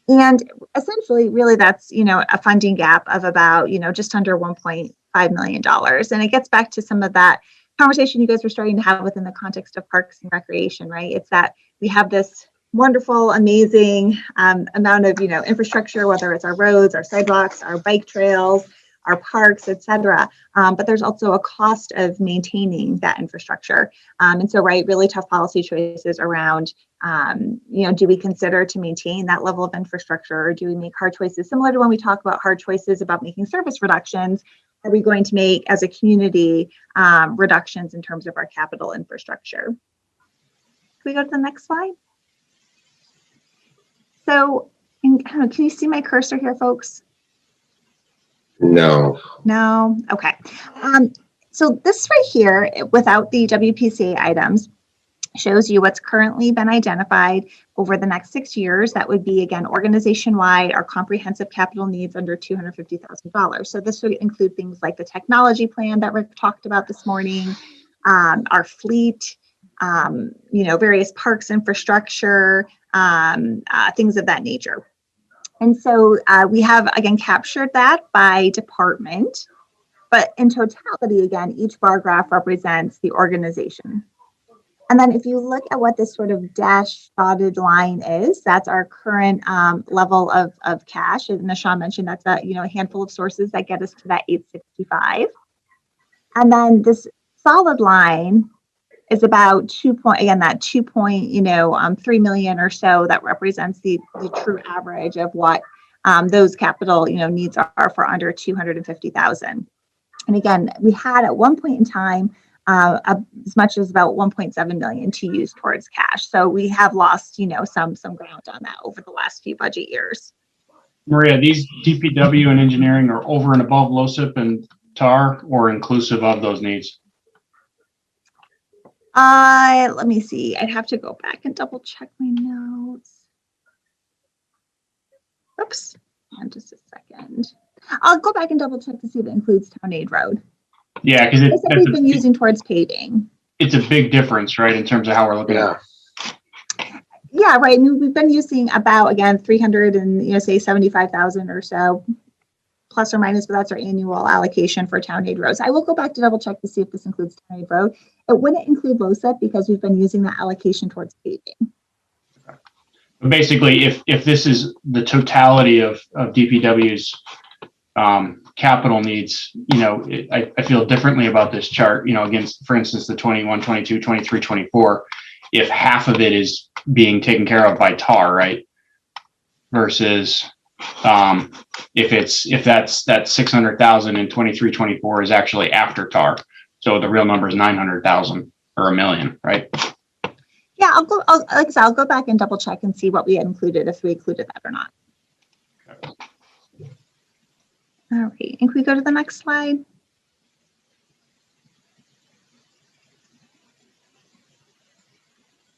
And essentially, really, that's, a funding gap of about, just under $1.5 million. And it gets back to some of that conversation you guys were starting to have within the context of parks and recreation, right? It's that we have this wonderful, amazing amount of, infrastructure, whether it's our roads, our sidewalks, our bike trails, our parks, et cetera. But there's also a cost of maintaining that infrastructure. And so, right, really tough policy choices around, do we consider to maintain that level of infrastructure, or do we make hard choices similar to when we talk about hard choices about making service reductions? Are we going to make, as a community, reductions in terms of our capital infrastructure? Can we go to the next slide? So, I don't know, can you see my cursor here, folks? No. No? Okay. So this right here, without the WPCA items, shows you what's currently been identified over the next 6 years. That would be, again, organization-wide, our comprehensive capital needs under $250,000. So this would include things like the technology plan that Rick talked about this morning, our fleet, various parks infrastructure, things of that nature. And so we have, again, captured that by department, but in totality, again, each bar graph represents the organization. And then if you look at what this sort of dashed dotted line is, that's our current level of cash. As Nishan mentioned, that's a handful of sources that get us to that 865. And then this solid line is about 2.3 million or so. That represents the true average of what those capital needs are for under 250,000. And again, we had at one point in time as much as about 1.7 million to use towards cash. So we have lost some ground on that over the last few budget years. Maria, these DPW and engineering are over and above LoCIP and TAR, or inclusive of those needs? Let me see. I'd have to go back and double check my notes. Oops. Hold on just a second. I'll go back and double check to see if it includes Town Aid Road. Yeah, because we've been using towards paving. It's a big difference, right, in terms of how we're looking at it. Yeah, right. I mean, we've been using about, again, 300 and say 75,000 or so, plus or minus, but that's our annual allocation for Town Aid roads. I will go back to double check to see if this includes Town Aid Road. It wouldn't include LoCIP because we've been using that allocation towards paving. But basically, if this is the totality of DPW's capital needs, I feel differently about this chart, against, for instance, the 21, 22, 23, 24, if half of it is being taken care of by TAR, right? Versus if that 600,000 in 23, 24 is actually after TAR. So the real number is 900,000 or $1 million, right? Yeah, I'll go back and double check and see what we had included, if we included that or not. Okay. All right, and can we go to the next slide?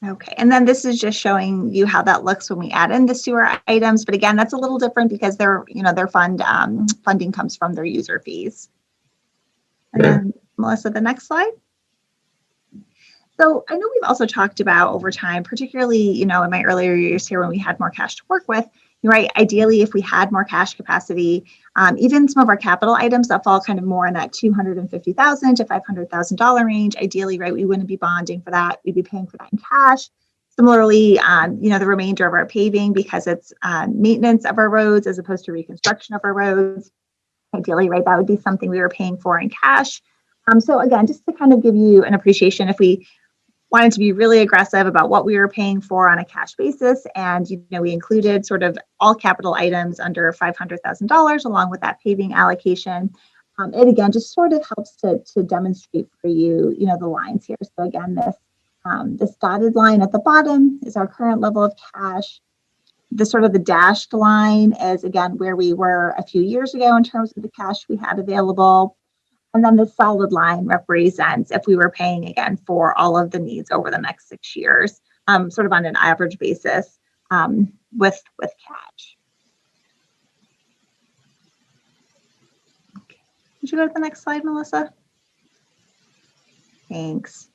Okay, and then this is just showing you how that looks when we add in the sewer items. But again, that's a little different because their funding comes from their user fees. And then Melissa, the next slide. So I know we've also talked about over time, particularly, in my earlier years here when we had more cash to work with, right? Ideally, if we had more cash capacity, even some of our capital items that fall kind of more in that $250,000 to $500,000 range, ideally, right, we wouldn't be bonding for that. We'd be paying for that in cash. Similarly, the remainder of our paving, because it's maintenance of our roads as opposed to reconstruction of our roads, ideally, right, that would be something we were paying for in cash. So again, just to kind of give you an appreciation, if we wanted to be really aggressive about what we were paying for on a cash basis, and we included sort of all capital items under $500,000 along with that paving allocation. It again just sort of helps to demonstrate for you, the lines here. So again, this dotted line at the bottom is our current level of cash. The sort of the dashed line is again where we were a few years ago in terms of the cash we had available. And then the solid line represents if we were paying again for all of the needs over the next 6 years, sort of on an average basis with cash. Okay. Would you go to the next slide, Melissa? Thanks.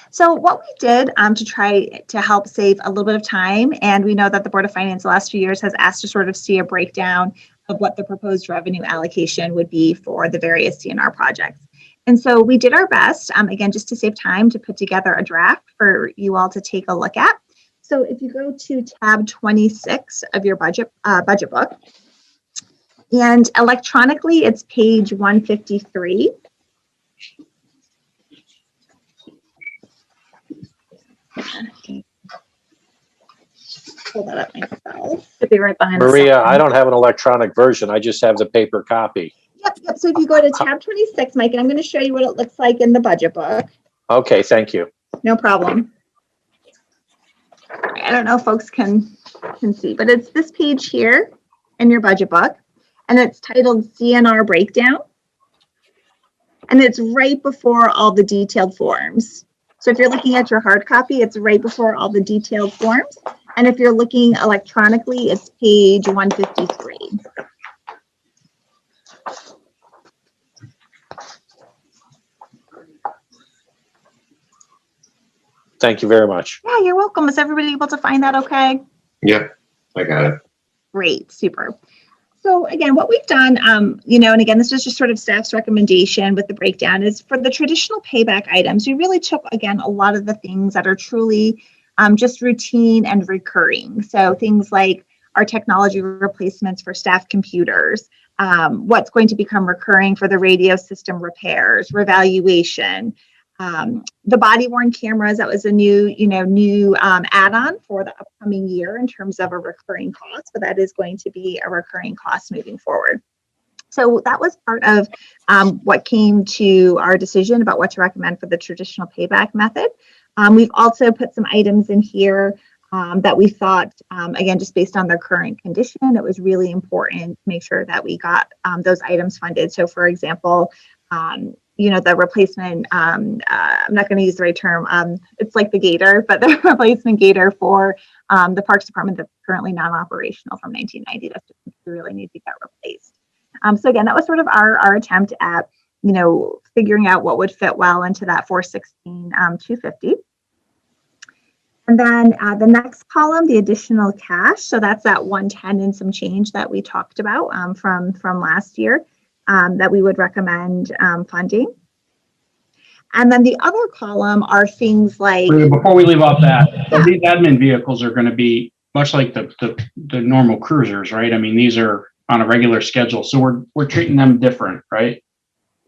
So what we did to try to help save a little bit of time, and we know that the Board of Finance the last few years has asked to sort of see a breakdown of what the proposed revenue allocation would be for the various CNR projects. And so we did our best, again, just to save time, to put together a draft for you all to take a look at. So if you go to tab 26 of your budget book, and electronically it's page 153. Pull that up myself. Should be right behind Maria, I don't have an electronic version. I just have the paper copy. Yep. So if you go to tab 26, Mike, and I'm going to show you what it looks like in the budget book. Okay, thank you. No problem. I don't know if folks can see, but it's this page here in your budget book, and it's titled CNR Breakdown. And it's right before all the detailed forms. So if you're looking at your hard copy, it's right before all the detailed forms. And if you're looking electronically, it's page 153. Thank you very much. Yeah, you're welcome. Is everybody able to find that okay? Yep, I got it. Great, super. So again, what we've done, and again, this is just sort of staff's recommendation with the breakdown, is for the traditional payback items, we really took, again, a lot of the things that are truly just routine and recurring. So things like our technology replacements for staff computers, what's going to become recurring for the radio system repairs, revaluation, the body worn cameras, that was a new add-on for the upcoming year in terms of a recurring cost, but that is going to be a recurring cost moving forward. So that was part of what came to our decision about what to recommend for the traditional payback method. We've also put some items in here that we thought, again, just based on their current condition, it was really important to make sure that we got those items funded. So for example, the replacement, I'm not going to use the right term. It's like the gator, but the replacement gator for the Parks Department that's currently non-operational from 1990. That's just we really need to get replaced. So again, that was sort of our attempt at, figuring out what would fit well into that 416, 250. And then the next column, the additional cash. So that's that 110 and some change that we talked about from last year. That we would recommend funding. And then the other column are things like... Before we leave off that, so these admin vehicles are going to be much like the normal cruisers, right? I mean, these are on a regular schedule, so we're treating them different, right?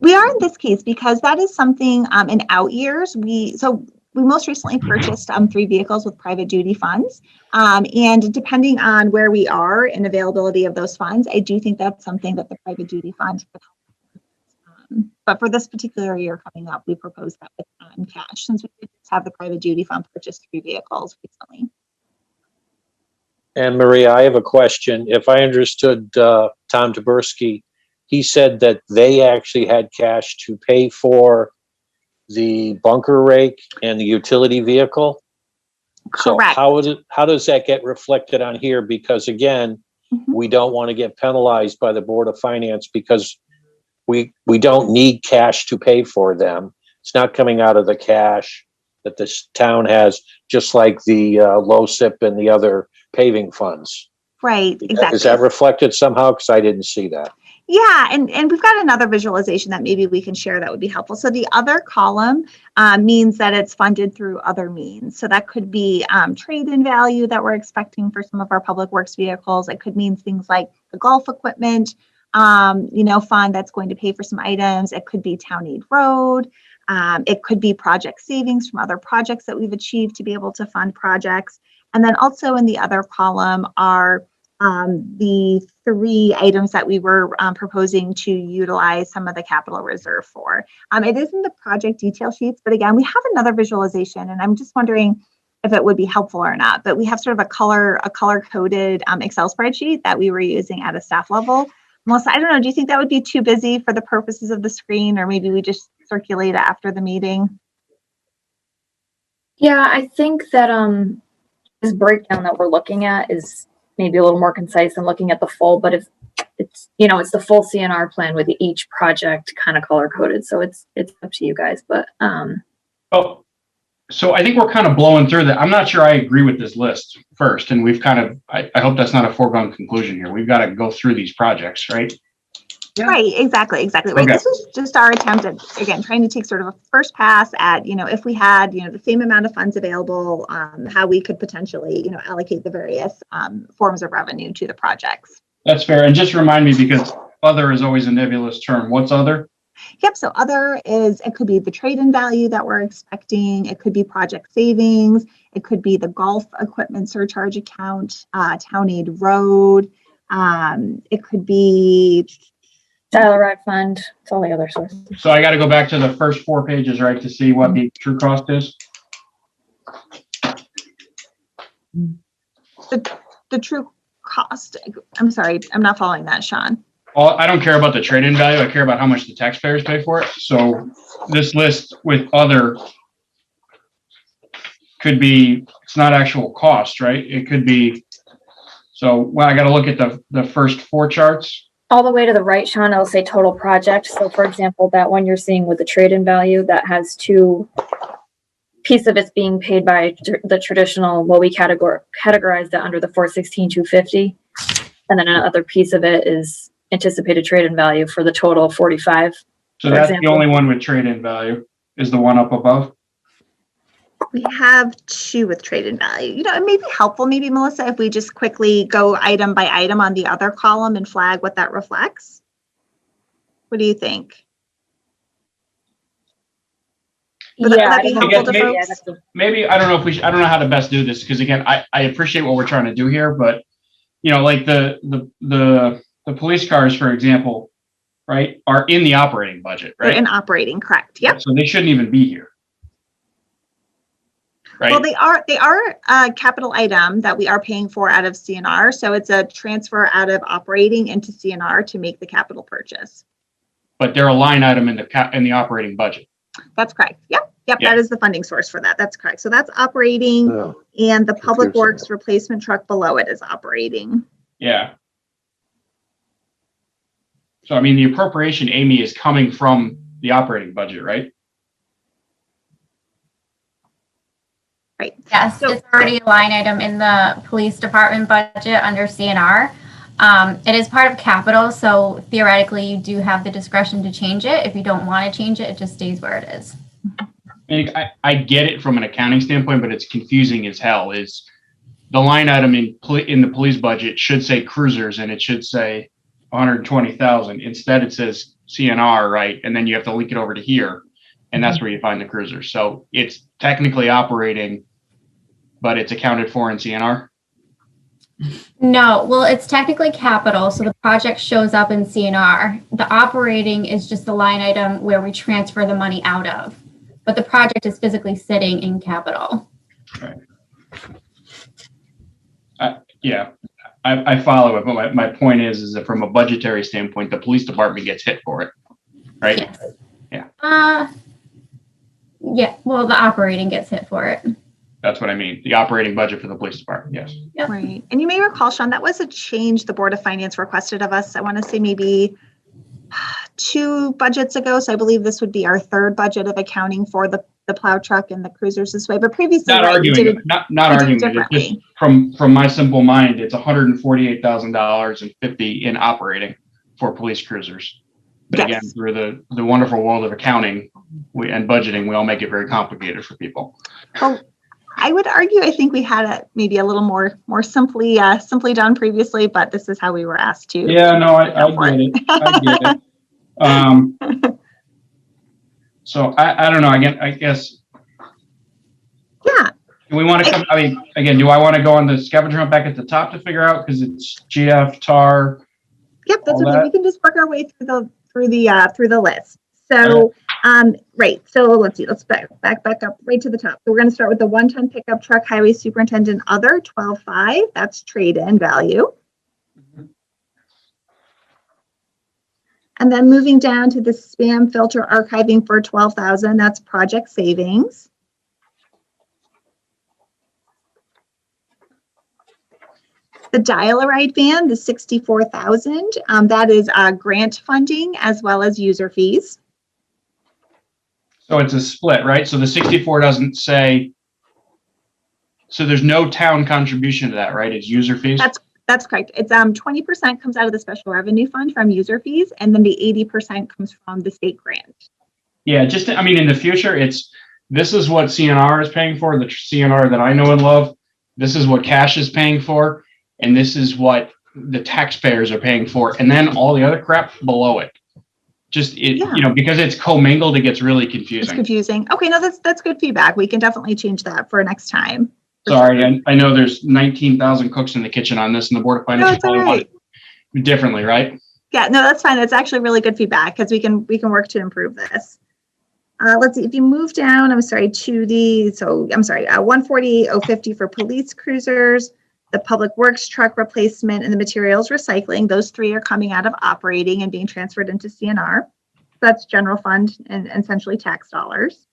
We are in this case because that is something in out years. We most recently purchased 3 vehicles with private duty funds. And depending on where we are in availability of those funds, I do think that's something that the private duty fund could help. But for this particular year coming up, we proposed that with cash, since we did have the private duty fund purchase 3 vehicles recently. And Maria, I have a question. If I understood Tom Taberski, he said that they actually had cash to pay for the bunker rake and the utility vehicle. Correct. So how does that get reflected on here? Because again, we don't want to get penalized by the Board of Finance because we don't need cash to pay for them. It's not coming out of the cash that this town has, just like the LoSiP and the other paving funds. Right, exactly. Is that reflected somehow? Because I didn't see that. Yeah, and we've got another visualization that maybe we can share that would be helpful. So the other column means that it's funded through other means. So that could be trade-in value that we're expecting for some of our public works vehicles. It could mean things like the golf equipment, fund that's going to pay for some items. It could be town aid road. It could be project savings from other projects that we've achieved to be able to fund projects. And then also in the other column are the 3 items that we were proposing to utilize some of the capital reserve for. It is in the project detail sheets, but again, we have another visualization, and I'm just wondering if it would be helpful or not. But we have sort of a color-coded Excel spreadsheet that we were using at a staff level. Melissa, I don't know, do you think that would be too busy for the purposes of the screen, or maybe we just circulate it after the meeting? Yeah, I think that this breakdown that we're looking at is maybe a little more concise than looking at the full, but if it's, it's the full CNR plan with each project kind of color coded. So it's up to you guys, but so I think we're kind of blowing through that. I'm not sure I agree with this list first, and we've kind of, I hope that's not a foregone conclusion here. We've got to go through these projects, right? Yeah. Right, exactly. Right. Okay. This was just our attempt at, again, trying to take sort of a first pass at, if we had, the same amount of funds available, how we could potentially, allocate the various forms of revenue to the projects. That's fair. And just remind me, because other is always a nebulous term. What's other? Yep. So other is, it could be the trade-in value that we're expecting. It could be project savings. It could be the golf equipment surcharge account, town aid road. It could be Dial Ride Fund. It's all the other sources. So I got to go back to the first 4 pages, right, to see what the true cost is? The true cost. I'm sorry, I'm not following that, Sean. Well, I don't care about the trade-in value. I care about how much the taxpayers pay for it. So this list with other could be, it's not actual cost, right? It could be, so well, I got to look at the first 4 charts. All the way to the right, Sean, it'll say total project. So for example, that one you're seeing with the trade-in value, that has 2 piece of it's being paid by the traditional, what we categorize that under the 416,250. And then another piece of it is anticipated trade-in value for the total 45. So that's the only one with trade-in value, is the one up above. We have 2 with trade-in value. It may be helpful, maybe, Melissa, if we just quickly go item by item on the other column and flag what that reflects. What do you think? Would that be helpful to folks? Maybe, I don't know I don't know how to best do this, because again, I appreciate what we're trying to do here, but like the police cars, for example, right, are in the operating budget, right? They're in operating, correct. Yep. So they shouldn't even be here. Right. Well, they are a capital item that we are paying for out of CNR. So it's a transfer out of operating into CNR to make the capital purchase. But they're a line item in the operating budget. That's correct. Yep. That is the funding source for that. That's correct. So that's operating, and the public works replacement truck below it is operating. Yeah. So I mean, the appropriation, Amy, is coming from the operating budget, right? Right. Yes, so, it's already a line item in the police department budget under CNR. It is part of capital, so theoretically you do have the discretion to change it. If you don't want to change it, it just stays where it is. I get it from an accounting standpoint, but it's confusing as hell. Is the line item in the police budget should say cruisers, and it should say 120,000. Instead, it says CNR, right? And then you have to link it over to here. And that's where you find the cruiser. So it's technically operating, but it's accounted for in CNR? No, well, it's technically capital. So the project shows up in CNR. The operating is just the line item where we transfer the money out of. But the project is physically sitting in capital. Right. Yeah, I follow it. But my point is that from a budgetary standpoint, the police department gets hit for it, right? Yes. Yeah. Yeah, well, the operating gets hit for it. That's what I mean. The operating budget for the police department, yes. Yep. Right. And you may recall, Sean, that was a change the Board of Finance requested of us. I want to say maybe 2 budgets ago, so I believe this would be our 3rd budget of accounting for the plow truck and the cruisers this way. But previously, Not right, we did arguing, it, not we did arguing it it. It's just differently. from my simple mind, it's $148,000 and 50 in operating for police cruisers. But again, Yes. through the wonderful world of accounting and budgeting, we all make it very complicated for people. Well, I would argue, I think we had it maybe a little more simply done previously, but this is how we were asked to. Yeah, no, I get it. I get it. So I don't know. Again, I guess. Yeah. Do we want to come? I mean, again, do I want to go on the scavenger hunt back at the top to figure out because it's GF, TAR? Yep, that's all okay. that? We can just work our way through the list. So, right. So let's see. Let's back up right to the top. So we're going to start with the 1-ton pickup truck, highway superintendent, other 12.5. That's trade-in value. And then moving down to the spam filter archiving for 12,000. That's project savings. The dial-a-ride van, the 64,000. That is grant funding as well as user fees. So it's a split, right? So the 64 doesn't say. So there's no town contribution to that, right? It's user fees. That's correct. It's 20% comes out of the special revenue fund from user fees, and then the 80% comes from the state grant. Yeah, just I mean, in the future, this is what CNR is paying for, the CNR that I know and love. This is what cash is paying for, and this is what the taxpayers are paying for, and then all the other crap below it. Because it's commingled, it gets really confusing. It's confusing. Okay, no, that's good feedback. We can definitely change that for next time. Sorry, I know there's 19,000 cooks in the kitchen on this, and the Board of Finance probably want it differently, right? Yeah, no, that's fine. That's actually really good feedback because we can work to improve this. Let's see, if you move down, to 148,050 for police cruisers, the public works truck replacement, and the materials recycling. Those 3 are coming out of operating and being transferred into CNR. That's general fund and essentially tax dollars.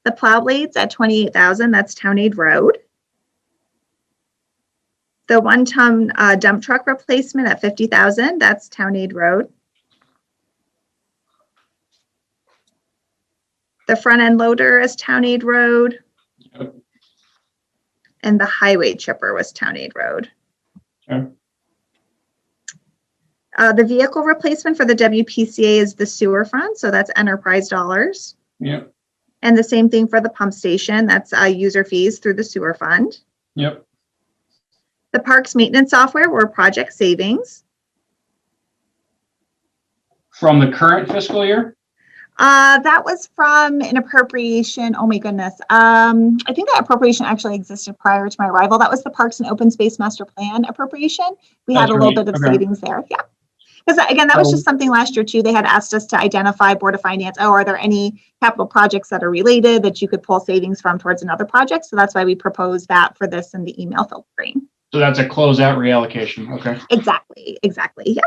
The plow blades at 28,000, that's Town Aid Road. The 1-ton dump truck replacement at 50,000, that's Town Aid Road. The front end loader is Town Aid Road. Yep. And the highway chipper was Town Aid Road. Okay. The vehicle replacement for the WPCA is the sewer fund, so that's enterprise dollars. Yep. And the same thing for the pump station, that's user fees through the sewer fund. Yep. The parks maintenance software were project savings. From the current fiscal year? That was from an appropriation. Oh my goodness. I think that appropriation actually existed prior to my arrival. That was the Parks and Open Space Master Plan appropriation. We had a little bit of savings there. Yeah. Because again, that was just something last year too. They had asked us to identify, Board of Finance, are there any capital projects that are related that you could pull savings from towards another project? So that's why we proposed that for this in the email filtering. So that's a closeout reallocation. Okay. Exactly. Yeah.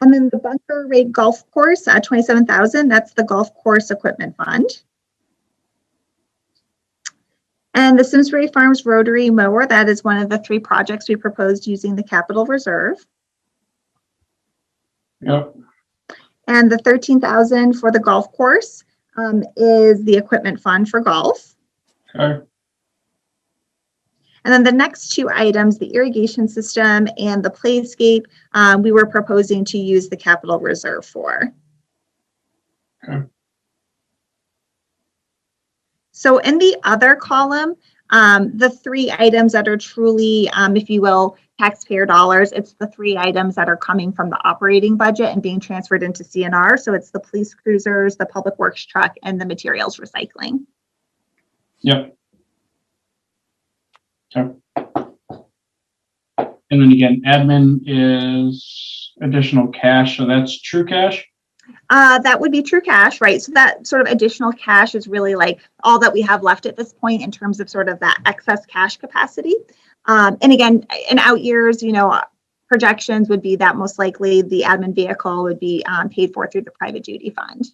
And then the bunker rate golf course, 27,000. That's the golf course equipment fund. And the Simsbury Farms rotary mower, that is one of the 3 projects we proposed using the capital reserve. Yep. And the 13,000 for the golf course is the equipment fund for golf. Okay. And then the next 2 items, the irrigation system and the playscape, we were proposing to use the capital reserve for. Okay. So in the other column, the 3 items that are truly, if you will, taxpayer dollars, it's the 3 items that are coming from the operating budget and being transferred into CNR. So it's the police cruisers, the public works truck, and the materials recycling. Yep. Okay. And then again, admin is additional cash, so that's true cash? That would be true cash, right? So that sort of additional cash is really like all that we have left at this point in terms of sort of that excess cash capacity. And again, in out years, projections would be that most likely the admin vehicle would be paid for through the private duty fund.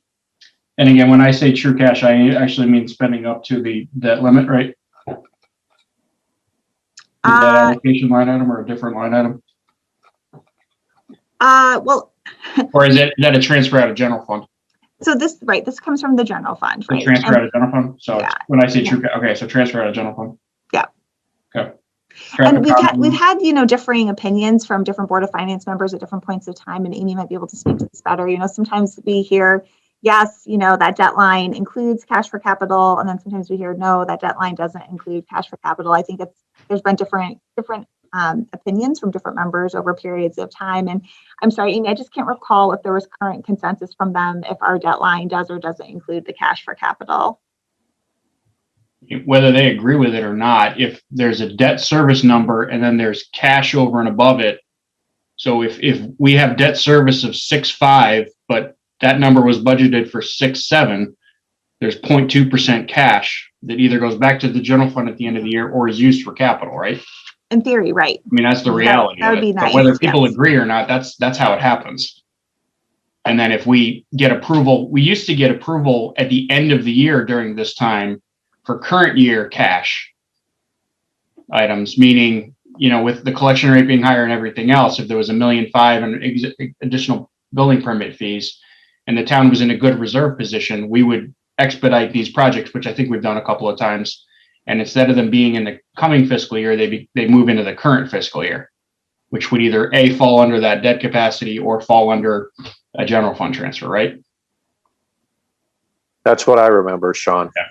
And again, when I say true cash, I actually mean spending up to the debt limit, right? Is that allocation line item or a different line item? Well, Or is that a transfer out of general fund? so this comes from the general fund, The right? transfer And- out of general fund? So Yeah. when I say true, okay, so transfer out of general fund. Yeah. Okay. And we've had, differing opinions from different Board of Finance members at different points of time, and Amy might be able to speak to this better. Sometimes we hear, yes, that debt line includes cash for capital, and then sometimes we hear, no, that debt line doesn't include cash for capital. I think there's been different opinions from different members over periods of time. And I'm sorry, Amy, I just can't recall if there was current consensus from them if our debt line does or doesn't include the cash for capital. Whether they agree with it or not, if there's a debt service number and then there's cash over and above it. So if we have debt service of 6.5, but that number was budgeted for 6.7, there's 0.2% cash that either goes back to the general fund at the end of the year or is used for capital, right? In theory, right. I mean, that's the reality. That would be nice. But whether people yes. agree or not, that's how it happens. And then if we get approval, we used to get approval at the end of the year during this time for current year cash items, meaning, with the collection rate being higher and everything else, if there was $1.5 million and additional building permit fees and the town was in a good reserve position, we would expedite these projects, which I think we've done a couple of times. And instead of them being in the coming fiscal year, they move into the current fiscal year, which would either A, fall under that debt capacity or fall under a general fund transfer, right? That's what I remember, Sean. Yeah.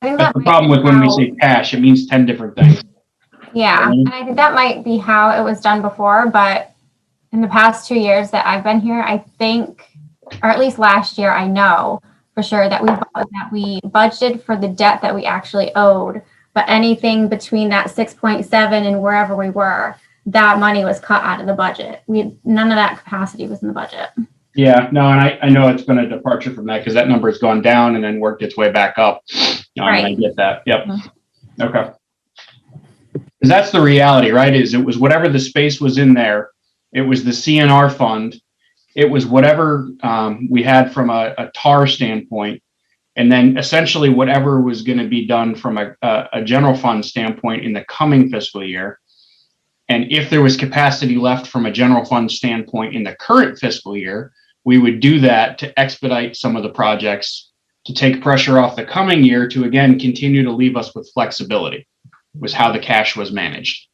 I think That's that the problem with when we say cash, it means 10 different things. Yeah, and I think that might be how it was done before, but in the past 2 years that I've been here, I think, or at least last year, I know for sure that we budgeted for the debt that we actually owed, but anything between that 6.7 and wherever we were, that money was cut out of the budget. None of that capacity was in the budget. Yeah, no, and I know it's been a departure from that because that number has gone down and then worked its way back up. Right. I get that. Yep. Mm-hmm. Okay. Because that's the reality, right? Is it was whatever the space was in there. It was the CNR fund. It was whatever we had from a TAR standpoint. And then essentially whatever was going to be done from a general fund standpoint in the coming fiscal year. And if there was capacity left from a general fund standpoint in the current fiscal year, we would do that to expedite some of the projects, to take pressure off the coming year, to again continue to leave us with flexibility, was how the cash was managed.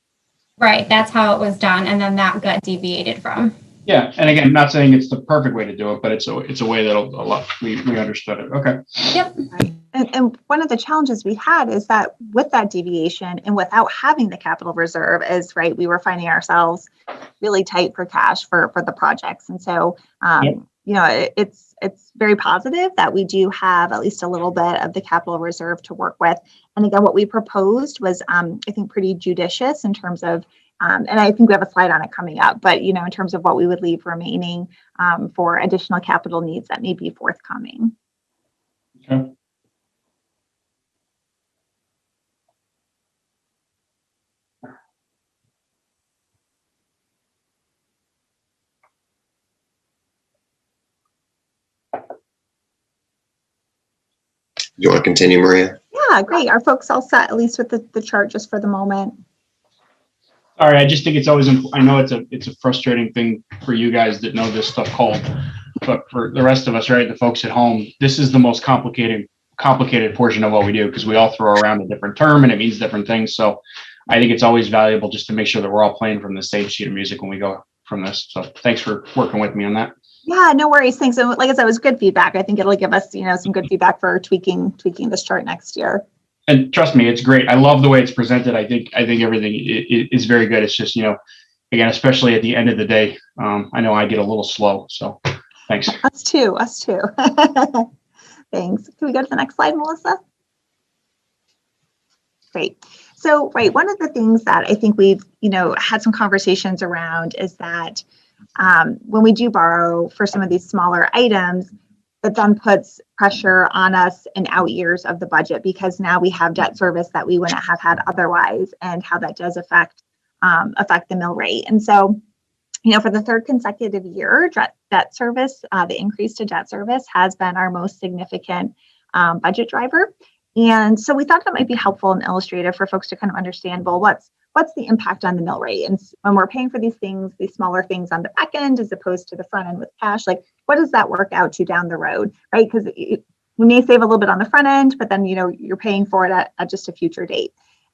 Right, that's how it was done, and then that got deviated from. Yeah, and again, not saying it's the perfect way to do it, but it's a way that we understood it. Okay. Yep. Right. And one of the challenges we had is that with that deviation and without having the capital reserve is right, we were finding ourselves really tight for cash for the projects. And so, it's very positive that we do have at least a little bit of the capital reserve to work with. And again, what we proposed was, I think, pretty judicious in terms of, and I think we have a slide on it coming up, but, in terms of what we would leave remaining for additional capital needs that may be forthcoming. Okay. You want to continue, Maria? Yeah, great. Are folks all set, at least with the chart just for the moment? All right. I just think it's always, I know it's a frustrating thing for you guys that know this stuff cold, but for the rest of us, right, the folks at home, this is the most complicated portion of what we do because we all throw around a different term and it means different things. So I think it's always valuable just to make sure that we're all playing from the same sheet of music when we go from this. So thanks for working with me on that. Yeah, no worries. Thanks. And like I said, it was good feedback. I think it'll give us, some good feedback for tweaking this chart next year. And trust me, it's great. I love the way it's presented. I think everything is very good. It's just, again, especially at the end of the day, I know I get a little slow. So thanks. Us too. Thanks. Can we go to the next slide, Melissa? Great. So, right, one of the things that I think we've, had some conversations around is that when we do borrow for some of these smaller items, that then puts pressure on us in out years of the budget because now we have debt service that we wouldn't have had otherwise, and how that does affect the mill rate. And so, for the third consecutive year, debt service, the increase to debt service has been our most significant budget driver. And so we thought that might be helpful and illustrative for folks to kind of understand, well, what's what's the impact on the mill rate? And when we're paying for these things, these smaller things on the back end, as opposed to the front end with cash, like what does that work out to down the road, right? Because we may save a little bit on the front end, but then, you're paying for it at just a future date.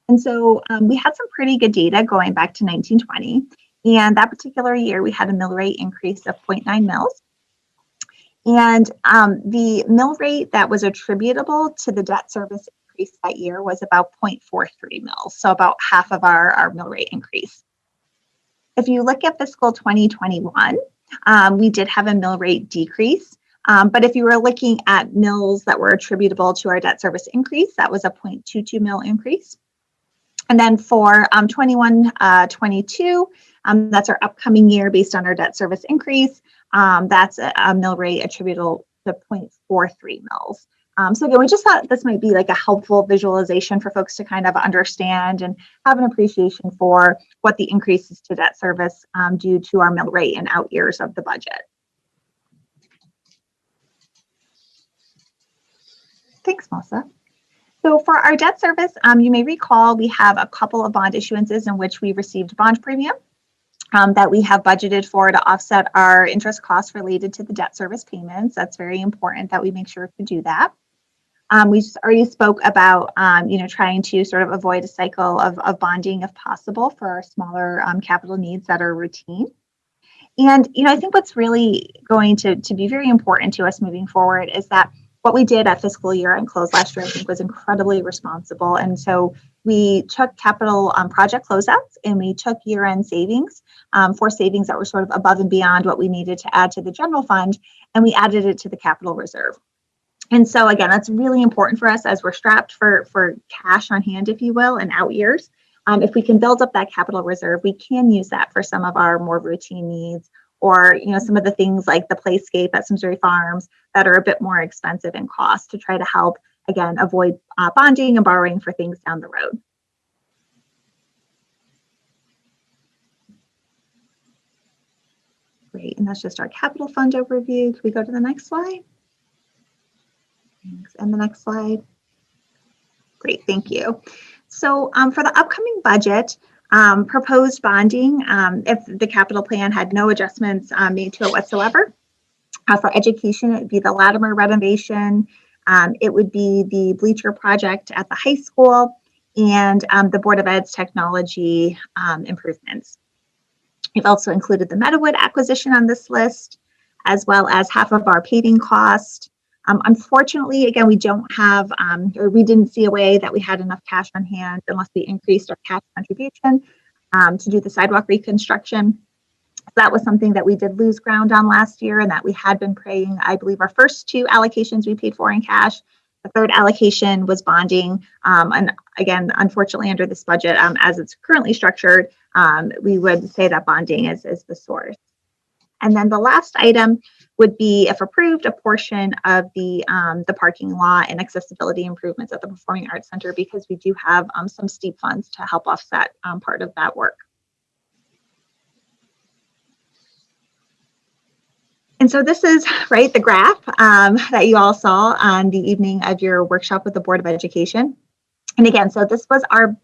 And so we had some pretty good data going back to 1920. And that particular year, we had a mill rate increase of 0.9 mils. And the mill rate that was attributable to the debt service increase that year was about 0.43 mils, so about half of our mill rate increase. If you look at fiscal 2021, we did have a mill rate decrease. But if you were looking at mills that were attributable to our debt service increase, that was a 0.22 mil increase. And then for 21-22, that's our upcoming year based on our debt service increase. That's a mill rate attributable to 0.43 mils. So again, we just thought this might be like a helpful visualization for folks to kind of understand and have an appreciation for what the increases to debt service due to our mill rate in out years of the budget. Thanks, Melissa. So for our debt service, you may recall we have a couple of bond issuances in which we received bond premium that we have budgeted for to offset our interest costs related to the debt service payments. That's very important that we make sure to do that. We already spoke about, trying to sort of avoid a cycle of bonding if possible for our smaller capital needs that are routine. And, I think what's really going to be very important to us moving forward is that what we did at fiscal year and close last year, I think, was incredibly responsible. And so we took capital project closeouts and we took year-end savings for savings that were sort of above and beyond what we needed to add to the general fund, and we added it to the capital reserve. And so again, that's really important for us as we're strapped for cash on hand, if you will, in out years. If we can build up that capital reserve, we can use that for some of our more routine needs, or some of the things like the playscape at Simsbury Farms that are a bit more expensive in cost, to try to help, again, avoid bonding and borrowing for things down the road. Great, and that's just our capital fund overview. Can we go to the next slide? Thanks. And the next slide. Great, thank you. So for the upcoming budget, proposed bonding, if the capital plan had no adjustments made to it whatsoever. For education, it would be the Latimer renovation. It would be the bleacher project at the high school, and the Board of Ed's technology improvements. We've also included the Meadowood acquisition on this list, as well as half of our paving cost. Unfortunately, again, we don't have, or we didn't see a way that we had enough cash on hand unless we increased our cash contribution to do the sidewalk reconstruction. That was something that we did lose ground on last year, and that we had been paying, I believe, our first two allocations we paid for in cash. The third allocation was bonding. And again, unfortunately, under this budget, as it's currently structured, we would say that bonding is the source. And then the last item would be, if approved, a portion of the parking lot and accessibility improvements at the Performing Arts Center, because we do have some steep funds to help offset part of that work. And so this is, right, the graph that you all saw on the evening of your workshop with the Board of Education. And again, so this was our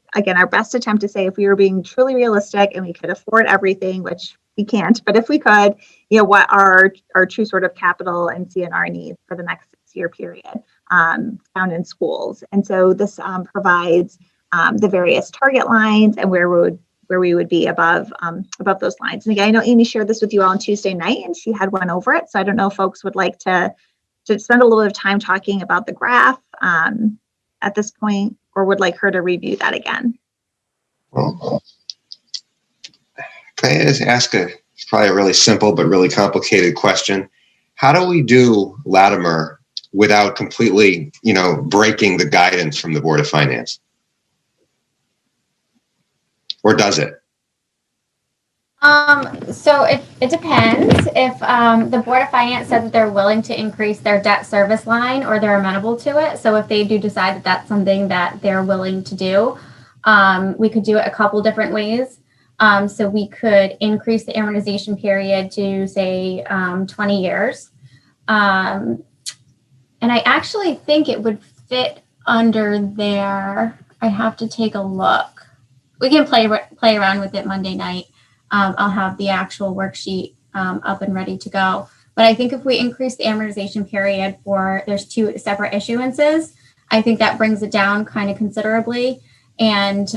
best attempt to say, if we were being truly realistic and we could afford everything, which we can't, but if we could, what are our true sort of capital and CNR needs for the next 6-year period down in schools. And so this provides the various target lines and where we would be above those lines. And again, I know Amy shared this with you all on Tuesday night, and she had one over it. So I don't know if folks would like to spend a little bit of time talking about the graph at this point, or would like her to review that again. Well, can I just ask it's probably a really simple but really complicated question? How do we do Latimer without completely, breaking the guidance from the Board of Finance? Or does it? So it depends. If the Board of Finance said that they're willing to increase their debt service line, or they're amenable to it. So if they do decide that that's something that they're willing to do, we could do it a couple different ways. So we could increase the amortization period to, say, 20 years. And I actually think it would fit under there. I have to take a look. we can play around with it Monday night. I'll have the actual worksheet up and ready to go. But I think if we increase the amortization period there's 2 separate issuances, I think that brings it down kind of considerably, and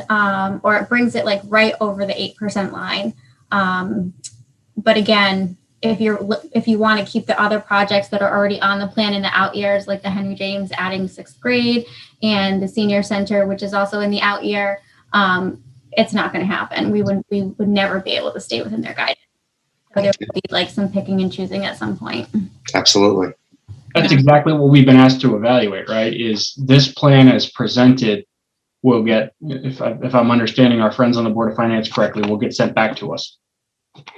or it brings it like right over the 8% line. But again, if you want to keep the other projects that are already on the plan in the out years, like the Henry James adding 6th grade and the senior center, which is also in the out year, it's not going to happen. We would never be able to stay within their guidance. Or there would be like some picking and choosing at some point. Absolutely. That's exactly what we've been asked to evaluate, right? Is this plan as presented will get, if I'm understanding our friends on the Board of Finance correctly, will get sent back to us.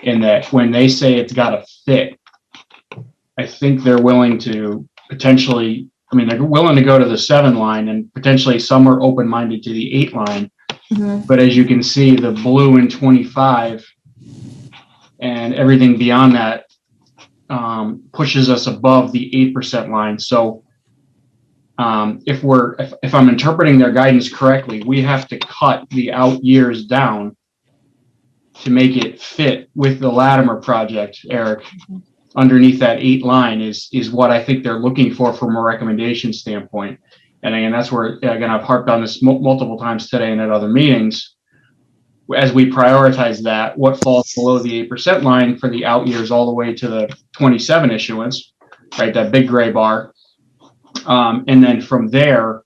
And that when they say it's got to fit, I think they're willing to potentially, they're willing to go to the 7 line, and potentially some are open-minded to the 8 line. Mm-hmm. But as you can see, the blue in 25 and everything beyond that pushes us above the 8% line. So if I'm interpreting their guidance correctly, we have to cut the out years down to make it fit with the Latimer project, Eric. Underneath that 8 line is what I think they're looking for from a recommendation standpoint. And again, that's where, again, I've harped on this multiple times today and at other meetings. As we prioritize that, what falls below the 8% line for the out years all the way to the 27 issuance, right? That big gray bar. And then from there,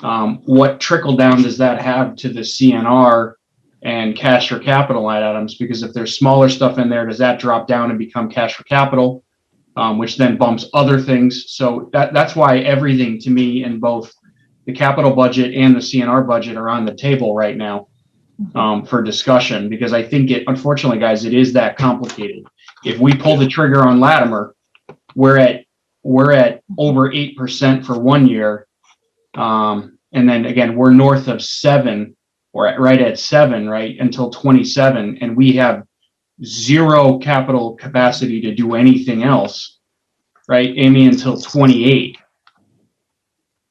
what trickle down does that have to the CNR and cash for capital line items? Because if there's smaller stuff in there, does that drop down and become cash for capital, which then bumps other things? So that's why everything to me in both the capital budget and the CNR budget are on the table right now for discussion, because I think unfortunately, guys, it is that complicated. If we pull the trigger on Latimer, we're at over 8% for 1 year. And then again, we're north of 7, or right at 7, right, until 27. And we have 0 capital capacity to do anything else, right, Amy, until 28.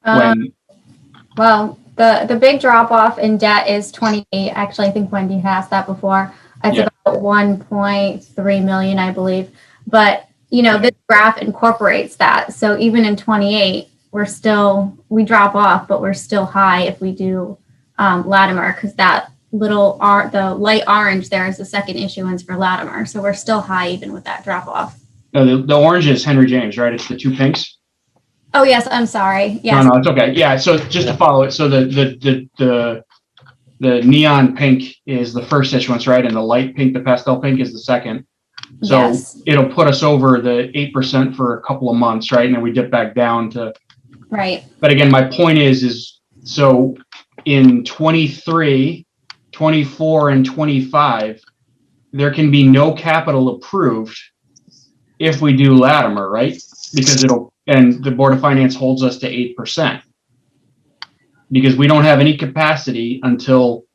Well, the big drop off in debt is 28. Actually, I think Wendy asked that before. It's about 1.3 million, I believe. But this graph incorporates that. So even in 28, we drop off, but we're still high if we do Latimer, because that the light orange there is the second issuance for Latimer. So we're still high even with that drop off. No, the orange is Henry James, right? It's the 2 pinks. Oh yes, I'm sorry. Yes. No, it's okay. Yeah. So just to follow it, so the neon pink is the first issuance, right? And the light pink, the pastel pink, is the second. So yes. It'll put us over the 8% for a couple of months, right? And then we dip back down to. Right. But again, my point is so in 23, 24, and 25, there can be no capital approved if we do Latimer, right? Because and the Board of Finance holds us to 8%, because we don't have any capacity until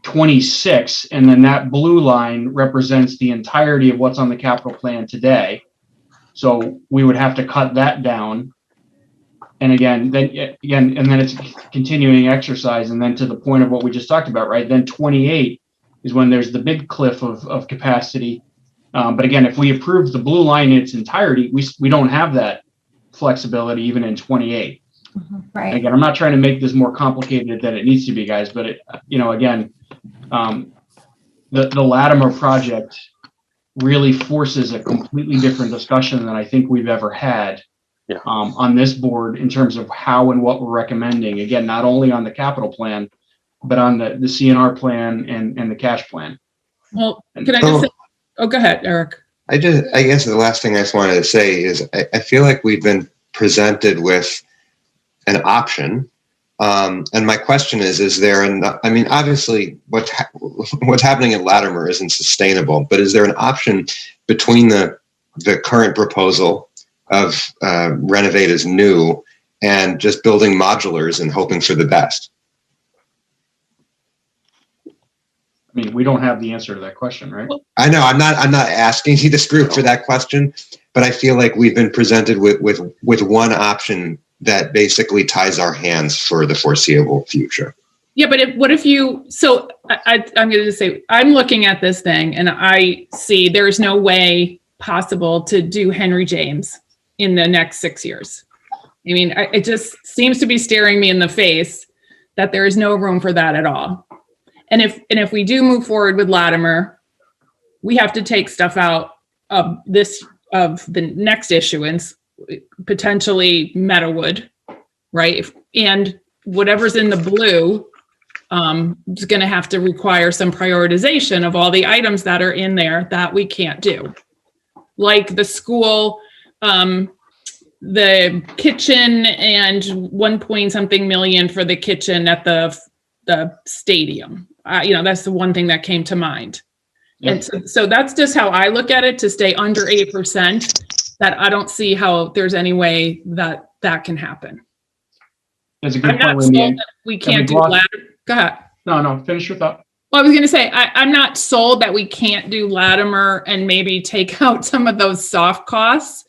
26. And then that blue line represents the entirety of what's on the capital plan today. So we would have to cut that down. And then it's a continuing exercise. And then to the point of what we just talked about, right? Then 28 is when there's the big cliff of capacity. But again, if we approve the blue line in its entirety, we don't have that flexibility even in 28. Right. Again, I'm not trying to make this more complicated than it needs to be, guys, but again, the Latimer project really forces a completely different discussion than I think we've ever had on this board in terms of how and what we're recommending. Again, not only on the capital plan, but on the CNR plan and the cash plan. Well, can I just say, go ahead, Eric. I guess the last thing I just wanted to say is I feel like we've been presented with an option. And my question is there obviously what's happening at Latimer isn't sustainable, but is there an option between the current proposal of renovate as new and just building modulars and hoping for the best? I mean, we don't have the answer to that question, right? I know I'm not asking you this group for that question, but I feel like we've been presented with one option that basically ties our hands for the foreseeable future. Yeah, but what if you, so I'm going to just say, I'm looking at this thing and I see there's no way possible to do Henry James in the next 6 years. I mean, it just seems to be staring me in the face that there is no room for that at all. And if we do move forward with Latimer, we have to take stuff out of the next issuance, potentially Meadowood, right? And whatever's in the blue is going to have to require some prioritization of all the items that are in there that we can't do. Like the school, the kitchen, and 1 million for the kitchen at the stadium. That's the one thing that came to mind. Yep. And so that's just how I look at it, to stay under 8%, that I don't see how there's any way that can happen. That's a good point. I'm not sold that we can't do Latimer. Go ahead. No, finish your thought. Well, I was going to say, I'm not sold that we can't do Latimer and maybe take out some of those soft costs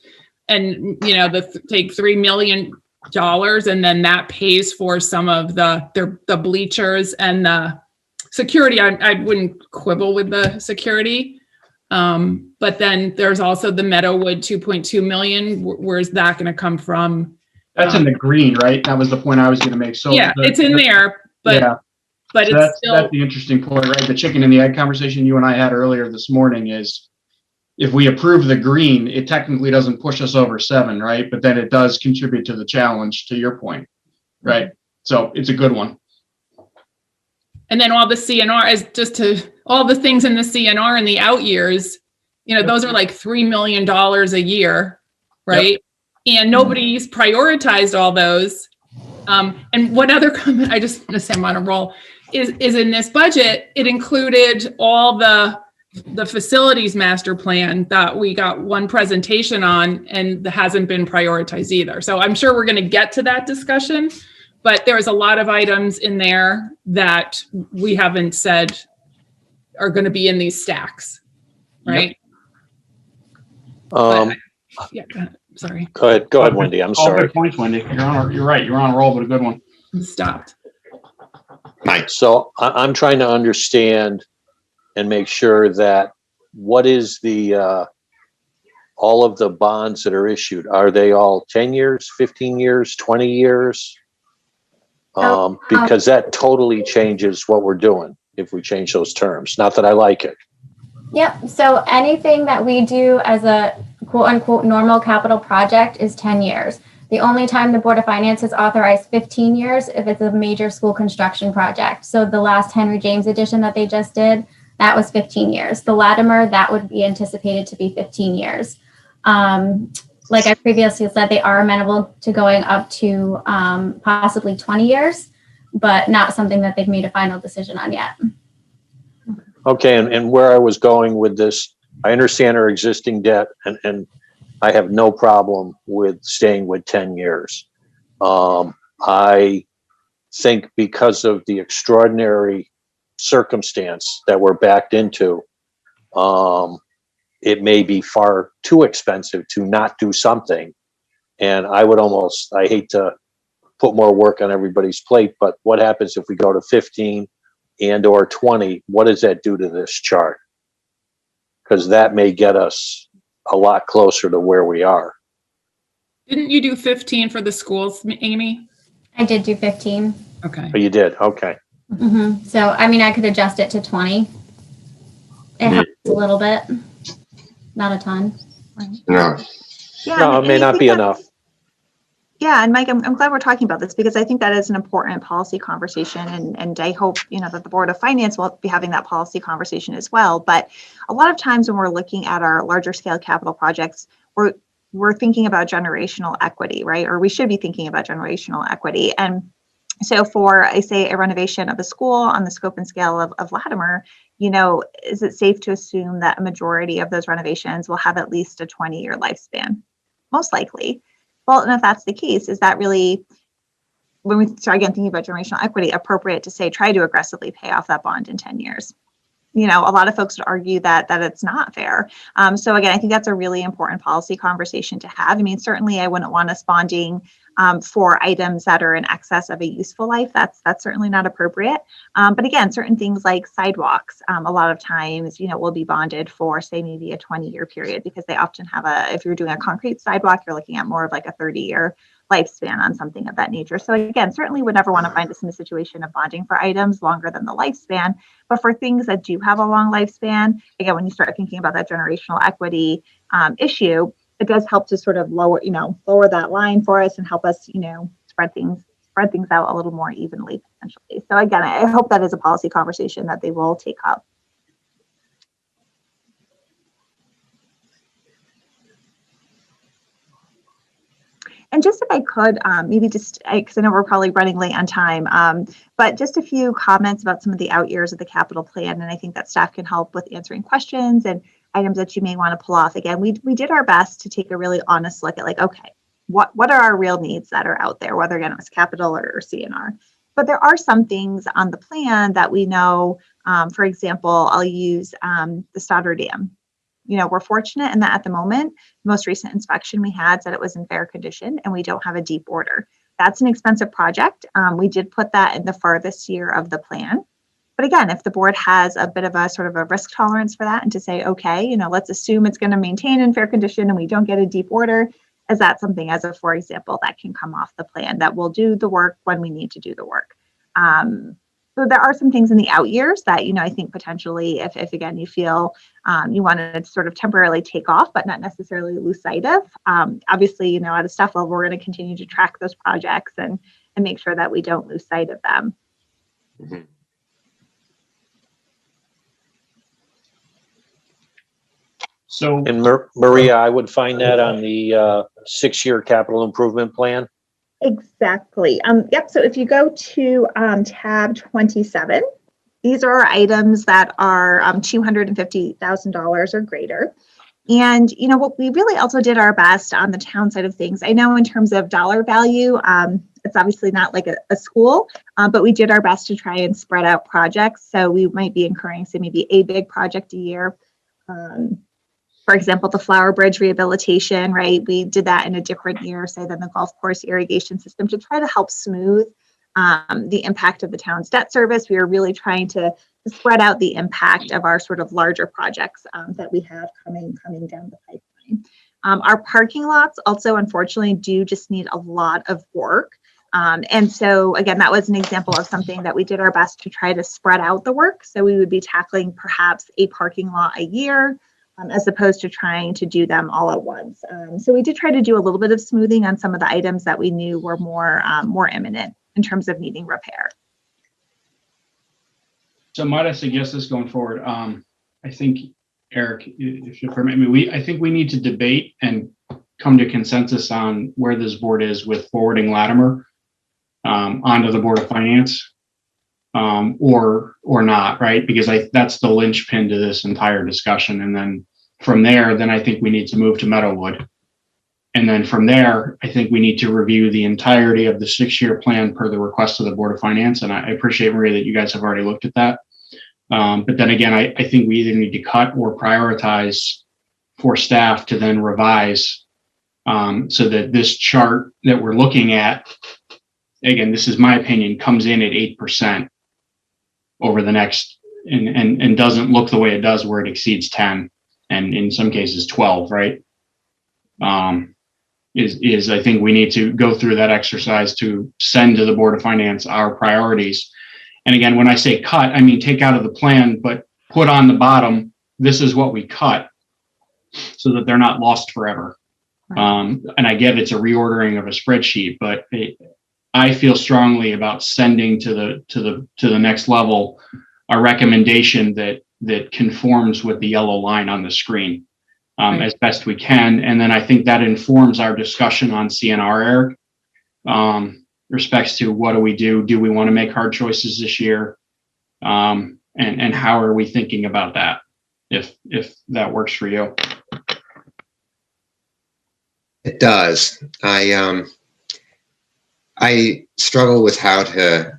and, take $3 million and then that pays for some of the bleachers and the security. I wouldn't quibble with the security. But then there's also the Meadowood 2.2 million. Where's that going to come from? That's in the green, right? That was the point I was going to make. So yeah, it's in there, but yeah. But so it's that's the interesting point, right? The chicken and the egg conversation you and I had earlier this morning is, if we approve the green, it technically doesn't push us over 7, right? But then it does contribute to the challenge, to your point, right? So it's a good one. And then all the CNR all the things in the CNR in the out years, those are like $3 million a year, right? Yep. And nobody's prioritized all those. And one other comment I just want to say I'm on a roll is in this budget, it included all the facilities master plan that we got one presentation on, and that hasn't been prioritized either. So I'm sure we're going to get to that discussion, but there's a lot of items in there that we haven't said are going to be in these stacks, right? Yep. Yeah, sorry. Go ahead, Wendy. I'm sorry. Good points, Wendy. You're right. You're on a roll, but a good one. Stopped. Mike. So I'm trying to understand and make sure that what is the all of the bonds that are issued, are they all 10 years, 15 years, 20 years? Because that totally changes what we're doing if we change those terms. Not that I like it. Yep. So anything that we do as a quote unquote normal capital project is 10 years. The only time the Board of Finance has authorized 15 years if it's a major school construction project. So the last Henry James edition that they just did, that was 15 years. The Latimer, that would be anticipated to be 15 years. Like I previously said, they are amenable to going up to possibly 20 years, but not something that they've made a final decision on yet. Okay, and where I was going with this, I understand our existing debt, and I have no problem with staying with 10 years. I think because of the extraordinary circumstance that we're backed into, it may be far too expensive to not do something. And I hate to put more work on everybody's plate, but what happens if we go to 15 and or 20? What does that do to this chart? Because that may get us a lot closer to where we are. Didn't you do 15 for the schools, Amy? I did do 15. Okay. Oh, you did? Okay. Mm-hmm. So, I mean, I could adjust it to 20. It helps a little bit, not a ton. No. Yeah, No, it may not be enough. Yeah, and Mike, I'm glad we're talking about this because I think that is an important policy conversation, and I hope that the Board of Finance will be having that policy conversation as well. But a lot of times when we're looking at our larger scale capital projects, we're thinking about generational equity, right? Or we should be thinking about generational equity. And so for, I say, a renovation of a school on the scope and scale of Latimer, is it safe to assume that a majority of those renovations will have at least a 20-year lifespan? Most likely. Well, and if that's the case, is that really, when we start again thinking about generational equity, appropriate to say, try to aggressively pay off that bond in 10 years? A lot of folks would argue that it's not fair. So again, I think that's a really important policy conversation to have. I mean, certainly I wouldn't want us bonding for items that are in excess of a useful life. That's certainly not appropriate. But again, certain things like sidewalks, a lot of times, will be bonded for, say, maybe a 20-year period, because they often have if you're doing a concrete sidewalk, you're looking at more of like a 30-year lifespan on something of that nature. So again, certainly would never want to find us in a situation of bonding for items longer than the lifespan. But for things that do have a long lifespan, again, when you start thinking about that generational equity issue, it does help to sort of lower that line for us and help us, spread things out a little more evenly potentially. So again, I hope that is a policy conversation that they will take up. And just if I could, maybe just, because I know we're probably running late on time, but just a few comments about some of the out years of the capital plan. And I think that staff can help with answering questions and items that you may want to pull off. Again, we did our best to take a really honest look at like, okay, what are our real needs that are out there, whether again it was capital or CNR. But there are some things on the plan that we know, for example, I'll use the Stoddard Dam. We're fortunate in that at the moment, the most recent inspection we had said it was in fair condition and we don't have a deep order. That's an expensive project. We did put that in the farthest year of the plan. But again, if the board has a bit of a sort of a risk tolerance for that and to say, okay, let's assume it's going to maintain in fair condition and we don't get a deep order, is that something for example, that can come off the plan that will do the work when we need to do the work? So there are some things in the out years that, I think potentially if again, you feel you want to sort of temporarily take off, but not necessarily lose sight of. Obviously, at a staff level, we're going to continue to track those projects and make sure that we don't lose sight of them. Mm-hmm. So, And Maria, I would find that on the 6-year capital improvement plan. Exactly. Yep. So if you go to tab 27, these are our items that are $250,000 or greater. And, what we really also did our best on the town side of things. I know in terms of dollar value, it's obviously not like a school, but we did our best to try and spread out projects. So we might be incurring, say, maybe a big project a year. For example, the Flower Bridge rehabilitation, right? We did that in a different year, say, than the golf course irrigation system to try to help smooth the impact of the town's debt service. We are really trying to spread out the impact of our sort of larger projects that we have coming down the pipeline. Our parking lots also, unfortunately, do just need a lot of work. And so, again, that was an example of something that we did our best to try to spread out the work. So we would be tackling perhaps a parking lot a year, as opposed to trying to do them all at once. So we did try to do a little bit of smoothing on some of the items that we knew were more imminent in terms of needing repair. So might I suggest this going forward? I think, Eric, if you permit me, I think we need to debate and come to consensus on where this board is with forwarding Latimer onto the Board of Finance, or not, right? Because that's the linchpin to this entire discussion. And then from there, I think we need to move to Meadowwood. And then from there, I think we need to review the entirety of the 6-year plan per the request of the Board of Finance. And I appreciate, Maria, that you guys have already looked at that. But then again, I think we either need to cut or prioritize for staff to then revise so that this chart that we're looking at, again, this is my opinion, comes in at 8% over the next, and doesn't look the way it does where it exceeds 10 and in some cases 12, right? Is I think we need to go through that exercise to send to the Board of Finance our priorities. And again, when I say cut, I mean take out of the plan, but put on the bottom, this is what we cut, so that they're not lost forever. Right. And I get it's a reordering of a spreadsheet, but I feel strongly about sending to the next level a recommendation that conforms with the yellow line on the screen. Right. As best we can. And then I think that informs our discussion on CNR, Eric, respects to what do we do? Do we want to make hard choices this year? And how are we thinking about that? If that works for you. It does. I struggle with how to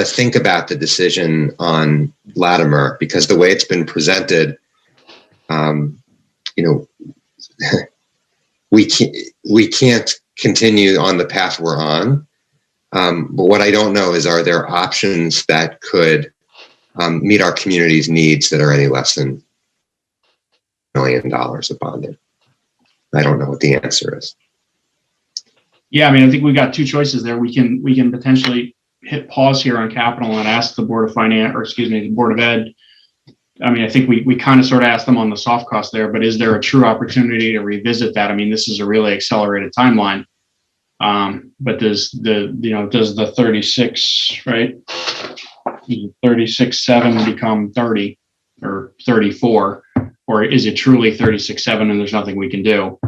think about the decision on Latimer, because the way it's been presented, we can't continue on the path we're on. But what I don't know is, are there options that could meet our community's needs that are any less than $1 million of bonding? I don't know what the answer is. Yeah, I mean, I think we've got two choices there. We can potentially hit pause here on capital and ask the Board of Finance, or excuse me, the Board of Ed. I mean, I think we kind of sort of asked them on the soft cost there, but is there a true opportunity to revisit that? I mean, this is a really accelerated timeline. But does the 36, right? 36.7 become 30 or 34, or is it truly 36.7 and there's nothing we can do?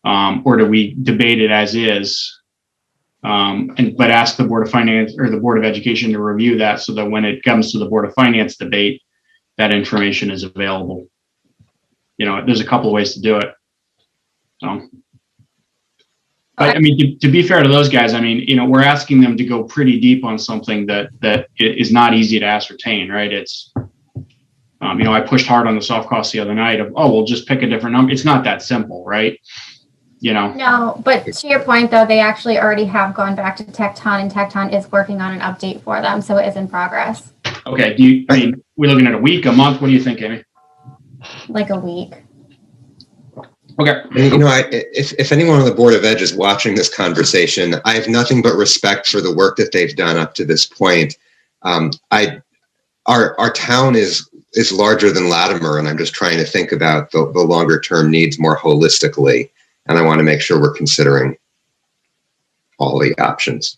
Or do we debate it as is, but ask the Board of Finance or the Board of Education to review that so that when it comes to the Board of Finance debate, that information is available. There's a couple of ways to do it. So, but I mean, to be fair to those guys, I mean, we're asking them to go pretty deep on something that is not easy to ascertain, right? It's, I pushed hard on the soft costs the other night of, we'll just pick a different number. It's not that simple, right? No, but to your point, though, they actually already have gone back to Tecton, and Tecton is working on an update for them, so it is in progress. Okay. We're looking at a week, a month? What do you think, Amy? Like a week. Okay. If anyone on the Board of Ed is watching this conversation, I have nothing but respect for the work that they've done up to this point. Our town is larger than Latimer, and I'm just trying to think about the longer term needs more holistically. And I want to make sure we're considering all the options.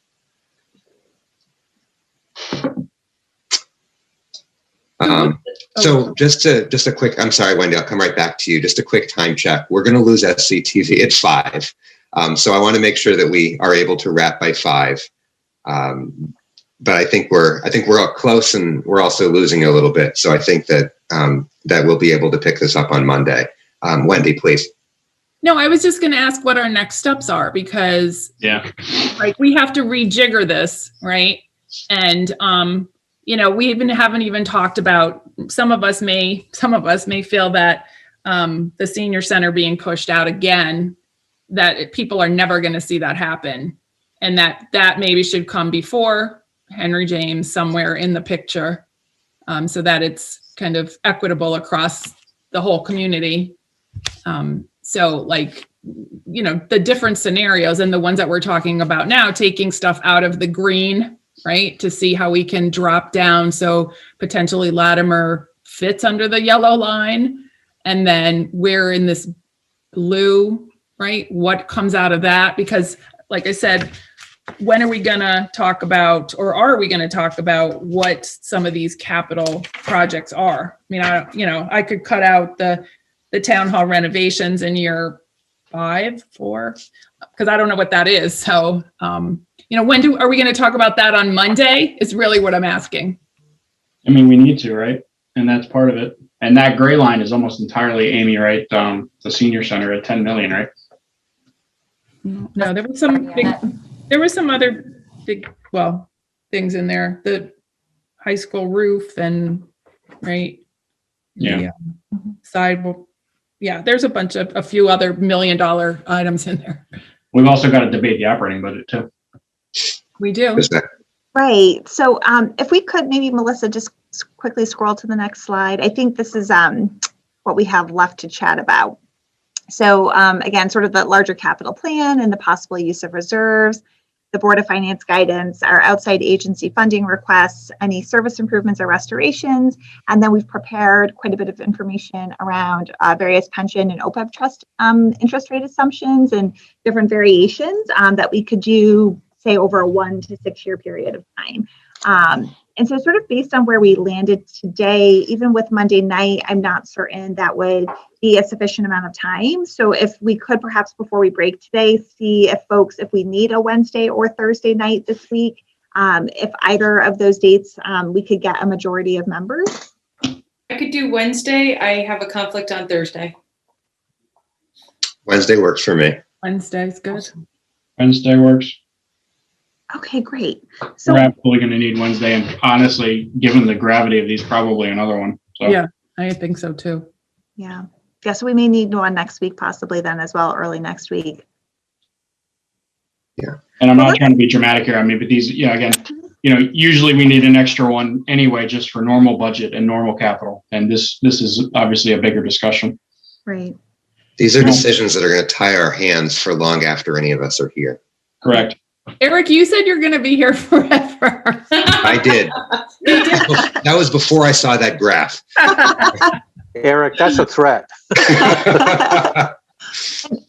So just a quick, I'm sorry, Wendy, I'll come right back to you. Just a quick time check. We're going to lose SCTV at 5. So I want to make sure that we are able to wrap by 5. But I think we're all close, and we're also losing a little bit. So I think that that we'll be able to pick this up on Monday. Wendy, please. No, I was just going to ask what our next steps are, because we have to rejigger this, right? And we haven't even talked about, some of us may feel that the senior center being pushed out again, that people are never going to see that happen, and that maybe should come before Henry James somewhere in the picture, so that it's kind of equitable across the whole community. So the different scenarios and the ones that we're talking about now, taking stuff out of the green, right, to see how we can drop down. So potentially Latimer fits under the yellow line. And then we're in this blue, right? What comes out of that? Because like I said, when are we going to talk about, or are we going to talk about what some of these capital projects are? I mean, I could cut out the town hall renovations in year 5, 4, because I don't know what that is. So, when are we going to talk about that on Monday is really what I'm asking. I mean, we need to, right? And that's part of it. And that gray line is almost entirely, Amy, right? The senior center at 10 million, right? No, there was some other big, things in there. The high school roof and, right? Yeah. Sidewalk. Yeah, there's a few other $1 million items in there. We've also got to debate the operating budget too. We do. Right. So if we could, maybe Melissa, just quickly scroll to the next slide. I think this is what we have left to chat about. So again, sort of the larger capital plan and the possible use of reserves, the Board of Finance guidance, our outside agency funding requests, any service improvements or restorations. And then we've prepared quite a bit of information around various pension and OPEB trust interest rate assumptions and different variations that we could do, say, over a 1 to 6 year period of time. And so sort of based on where we landed today, even with Monday night, I'm not certain that would be a sufficient amount of time. So if we could perhaps before we break today, see if we need a Wednesday or Thursday night this week, if either of those dates, we could get a majority of members. I could do Wednesday. I have a conflict on Thursday. Wednesday works for me. Wednesday's good. Wednesday works. Okay, great. So we're absolutely going to need Wednesday, and honestly, given the gravity of these, probably another one. So. Yeah, I think so too. Yeah. Yeah, so we may need one next week, possibly then as well, early next week. And I'm not trying to be dramatic here. I mean, but these, again, usually we need an extra one anyway, just for normal budget and normal capital. And this is obviously a bigger discussion. Right. These are decisions that are going to tie our hands for long after any of us are here. Correct. Eric, you said you're going to be here forever. I did. That was before I saw that graph. Eric, that's a threat.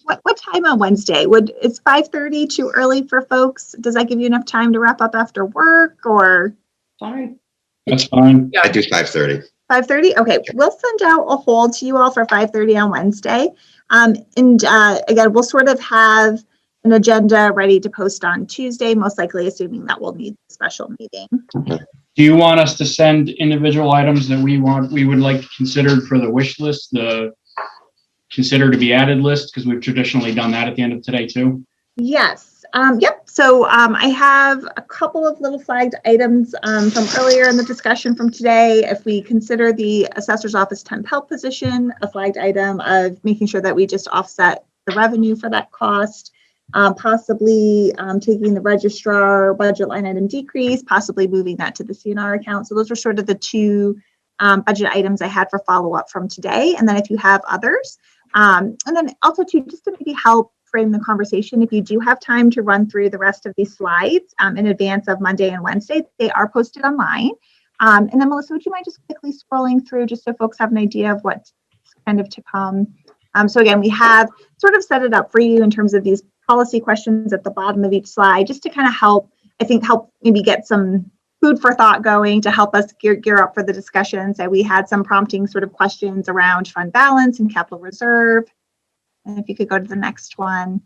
What time on Wednesday? Is 5:30 too early for folks? Does that give you enough time to wrap up after work or? Fine. That's fine. I do 5:30. 5:30? Okay, we'll send out a hold to you all for 5:30 on Wednesday. Again, we'll sort of have an agenda ready to post on Tuesday, most likely assuming that we'll need a special meeting. Do you want us to send individual items that we would like considered for the wish list, the consider to be added list? Because we've traditionally done that at the end of today too. Yes. Yep. So I have a couple of little flagged items from earlier in the discussion from today. If we consider the assessor's office temp help position, a flagged item of making sure that we just offset the revenue for that cost, possibly taking the registrar budget line item decrease, possibly moving that to the CNR account. So those are sort of the two budget items I had for follow-up from today. And then if you have others, and then also too, just to maybe help frame the conversation, if you do have time to run through the rest of these slides in advance of Monday and Wednesday, they are posted online. And then Melissa, would you mind just quickly scrolling through just so folks have an idea of what's kind of to come? So again, we have sort of set it up for you in terms of these policy questions at the bottom of each slide, just to kind of help maybe get some food for thought going to help us gear up for the discussion. So we had some prompting sort of questions around fund balance and capital reserve. And if you could go to the next one.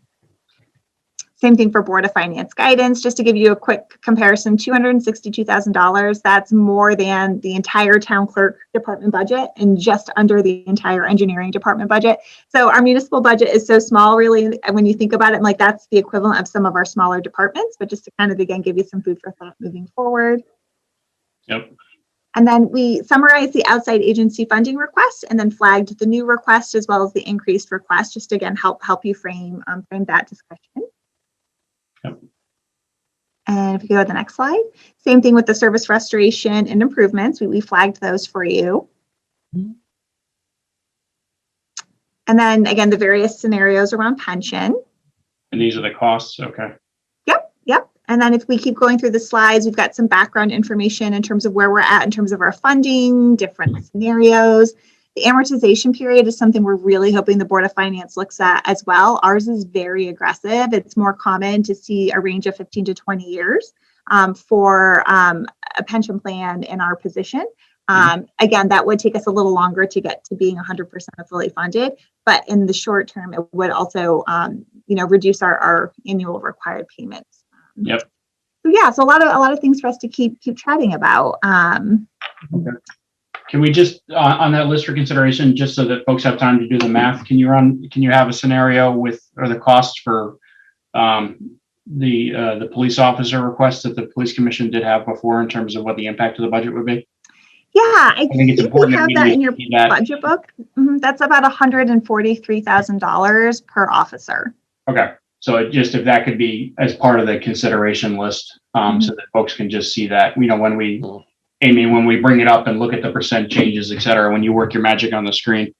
Same thing for Board of Finance guidance, just to give you a quick comparison, $262,000, that's more than the entire town clerk department budget and just under the entire engineering department budget. So our municipal budget is so small, really, when you think about it, like that's the equivalent of some of our smaller departments, but just to kind of, again, give you some food for thought moving forward. Yep. And then we summarized the outside agency funding request and then flagged the new request as well as the increased request, just to, again, help you frame that discussion. Yep. And if you go to the next slide, same thing with the service restoration and improvements. We flagged those for you. Mm-hmm. And then again, the various scenarios around pension. And these are the costs. Okay. Yep. And then if we keep going through the slides, we've got some background information in terms of where we're at in terms of our funding, different scenarios. The amortization period is something we're really hoping the Board of Finance looks at as well. Ours is very aggressive. It's more common to see a range of 15 to 20 years for a pension plan in our position. Again, that would take us a little longer to get to being 100% fully funded, but in the short term, it would also, reduce our annual required payments. Yep. So yeah, so a lot of things for us to keep chatting about. Okay. Can we just on that list for consideration, just so that folks have time to do the math? Can you have a scenario or the costs for the police officer request that the police commission did have before in terms of what the impact of the budget would be? Yeah, I think it's important you have that in your budget book. That's about $143,000 per officer. Okay, so if that could be as part of the consideration list, so that folks can just see that, when we, Amy, when we bring it up and look at the percent changes, et cetera, when you work your magic on the screen.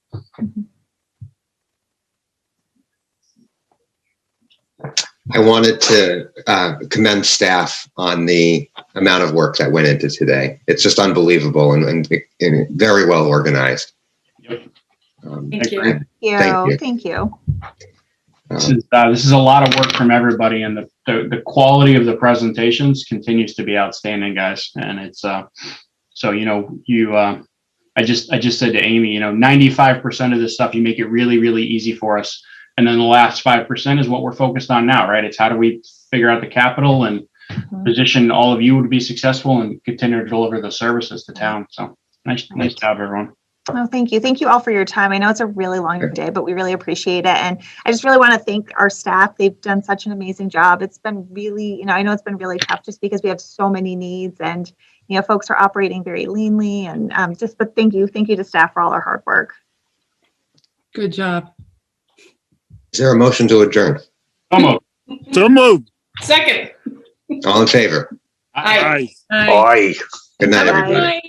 I wanted to commend staff on the amount of work that went into today. It's just unbelievable and very well organized. Thank you. Thank you. This is a lot of work from everybody, and the quality of the presentations continues to be outstanding, guys. And it's I just said to Amy, 95% of this stuff, you make it really, really easy for us. And then the last 5% is what we're focused on now, right? It's how do we figure out the capital and position all of you to be successful and continue to deliver the services to town. So nice job, everyone. Oh, thank you. Thank you all for your time. I know it's a really long day, but we really appreciate it. And I just really want to thank our staff. They've done such an amazing job. It's been really, I know it's been really tough just because we have so many needs and, folks are operating very leanly and but thank you to staff for all their hard work. Good job. Is there a motion to adjourn? So moved. Second. All in favor? Aye. Aye. Good night, everybody. Bye.